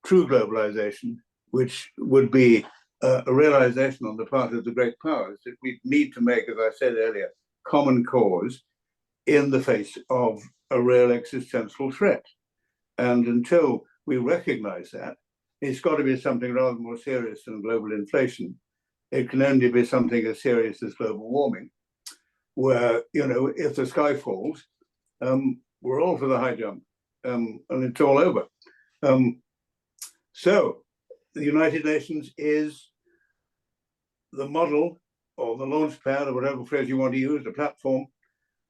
true globalization, which would be a realization on the part of the great powers that we need to make, as I said earlier, common cause in the face of a real existential threat. And until we recognize that, it's got to be something rather more serious than global inflation. It can only be something as serious as global warming, where, if the sky falls, we're all for the high jump, and it's all over. So the United Nations is the model, or the launch pad, or whatever phrase you want to use, the platform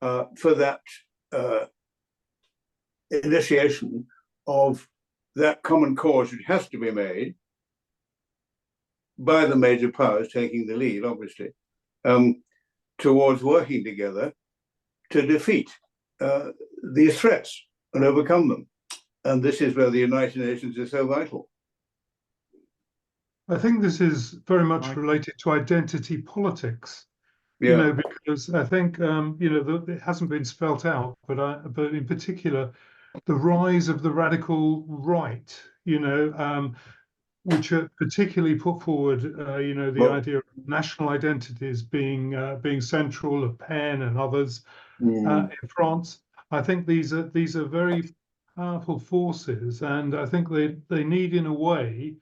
for that initiation of that common cause, which has to be made by the major powers taking the lead, obviously, towards working together to defeat these threats and overcome them. And this is where the United Nations is so vital. I think this is very much related to identity politics, because I think, it hasn't been spelt out, but in particular, the rise of the radical right, which are particularly put forward, the idea of national identities being central, Le Pen and others in France. I think these are very powerful forces, and I think they need, in a way,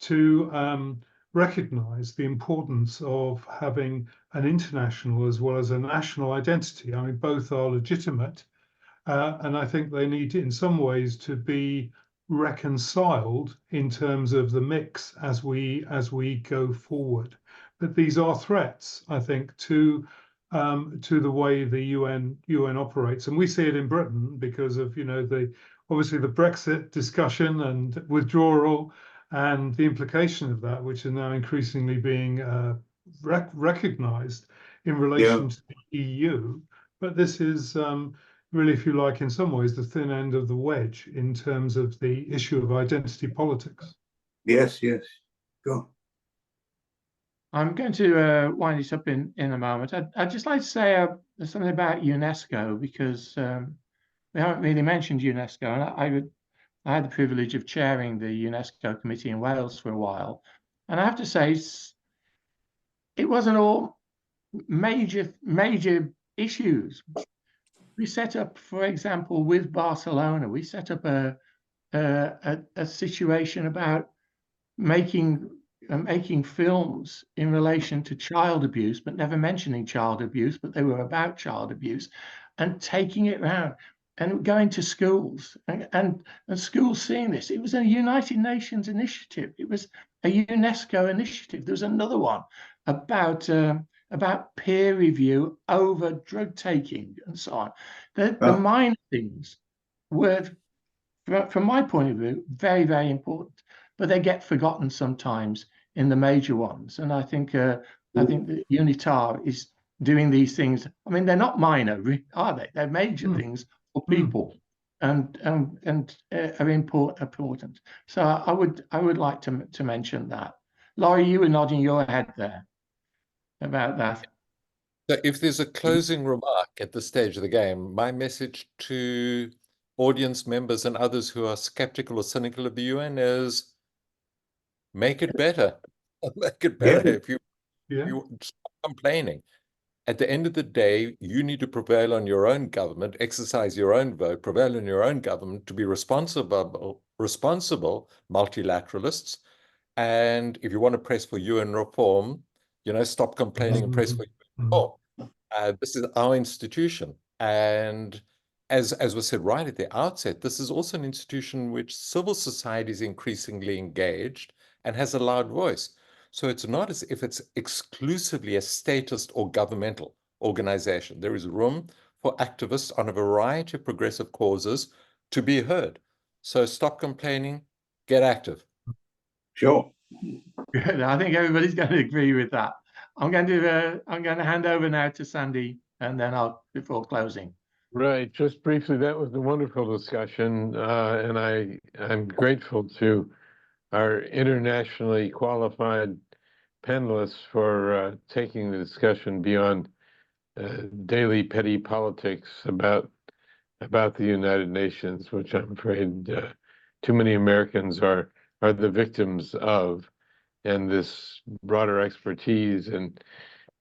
to recognize the importance of having an international as well as a national identity. I mean, both are legitimate, and I think they need, in some ways, to be reconciled in terms of the mix as we go forward. But these are threats, I think, to the way the UN operates, and we see it in Britain because of obviously the Brexit discussion and withdrawal, and the implication of that, which is now increasingly being recognized in relation to the EU. But this is really, if you like, in some ways, the thin end of the wedge in terms of the issue of identity politics. Yes, go. I'm going to wind this up in a moment. I'd just like to say something about UNESCO, because we haven't really mentioned UNESCO, and I had the privilege of chairing the UNESCO committee in Wales for a while. And I have to say, it wasn't all major issues. We set up, for example, with Barcelona, we set up a situation about making films in relation to child abuse, but never mentioning child abuse, but they were about child abuse, and taking it around and going to schools and schools seeing this. It was a United Nations initiative. It was a UNESCO initiative. There was another one about peer review over drug taking and so on. The minor things were, from my point of view, very, very important, but they get forgotten sometimes in the major ones. And I think that UNITAR is doing these things. I mean, they're not minor, are they? They're major things for people. are important. So I would like to mention that. Laurie, you were nodding your head there about that. So if there's a closing remark at this stage of the game, my message to audience members and others who are skeptical or cynical of the UN is make it better. Make it better. If you stop complaining. At the end of the day, you need to prevail on your own government, exercise your own vote, prevail on your own government to be responsible multilateralists. And if you want to press for UN reform, stop complaining and press for UN reform. This is our institution. And as was said right at the outset, this is also an institution in which civil society is increasingly engaged and has a loud voice. So it's not as if it's exclusively a statist or governmental organization. There is room for activists on a variety of progressive causes to be heard. So stop complaining, get active. Sure. Good. I think everybody's going to agree with that. I'm going to hand over now to Sandy, and then before closing. Right. Just briefly, that was a wonderful discussion, and I'm grateful to our internationally qualified panelists for taking the discussion beyond daily petty politics about the United Nations, which I'm afraid too many Americans are the victims of. And this broader expertise and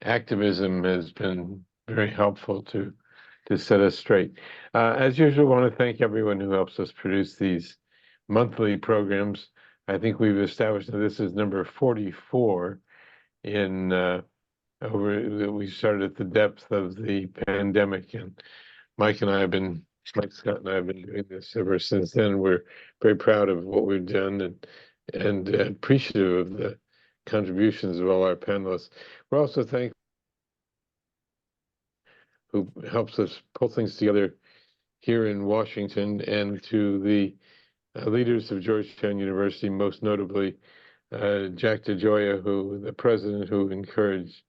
activism has been very helpful to set us straight. As usual, I want to thank everyone who helps us produce these monthly programs. I think we've established that this is number 44 in we started at the depth of the pandemic, and Mike Scott and I have been doing this ever since then. We're very proud of what we've done and appreciative of the contributions of all our panelists. We're also thankful who helps us pull things together here in Washington, and to the leaders of Georgetown University, most notably Jack DeGioia, the president, who encouraged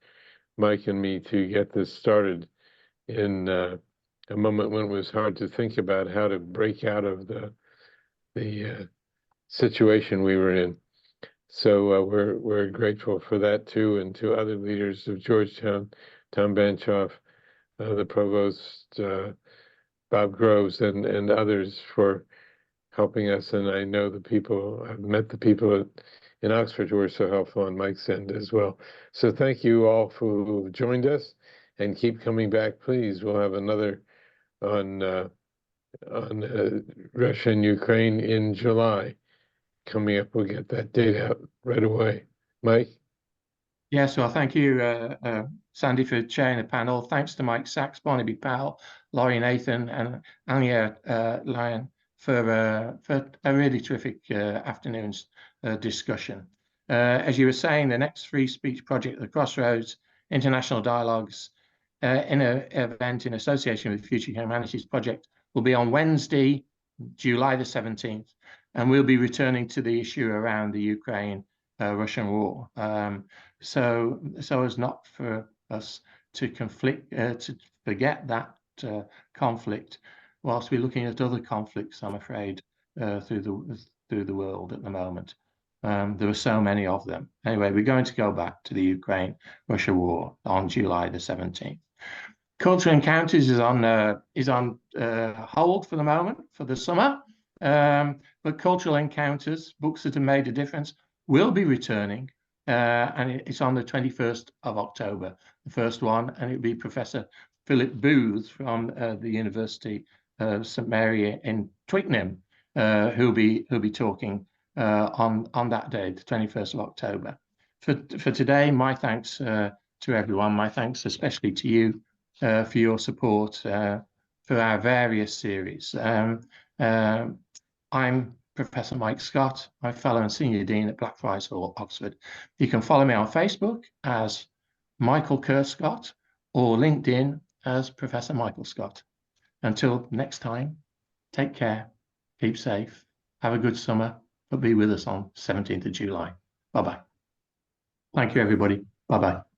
Mike and me to get this started in a moment when it was hard to think about how to break out of the situation we were in. So we're grateful for that too, and to other leaders of Georgetown, Tom Banchoff, the provost, Bob Groves, and others for helping us. And I know I've met the people in Oxford who were so helpful on Mike's end as well. So thank you all who joined us, and keep coming back, please. We'll have another on Russia and Ukraine in July coming up. We'll get that date out right away. Mike? Yes, well, thank you, Sandy, for chairing the panel. Thanks to Mike Sachs, Barnaby Powell, Laurie Nathan, and Alynna Lyon for a really terrific afternoon's discussion. As you were saying, the next free speech project, the Crossroads International Dialogues in an event in association with Future Humanities Project, will be on Wednesday, July the 17th, and we'll be returning to the issue around the Ukraine-Russian war. So as not for us to forget that conflict, whilst we're looking at other conflicts, I'm afraid, through the world at the moment. There are so many of them. Anyway, we're going to go back to the Ukraine-Russia war on July the 17th. Cultural Encounters is on hold for the moment for the summer, but Cultural Encounters, books that have made a difference, will be returning, and it's on the 21st of October, the first one, and it'll be Professor Philip Booth from the University of St Mary in Twickenham, who'll be talking on that day, the 21st of October. For today, my thanks to everyone. My thanks especially to you for your support for our various series. I'm Professor Mike Scott, my Fellow and Senior Dean at Blackfriars Hall, Oxford. You can follow me on Facebook as Michael Kerr Scott or LinkedIn as Professor Michael Scott. Until next time, take care, keep safe, have a good summer, but be with us on 17th of July. Bye-bye. Thank you, everybody. Bye-bye.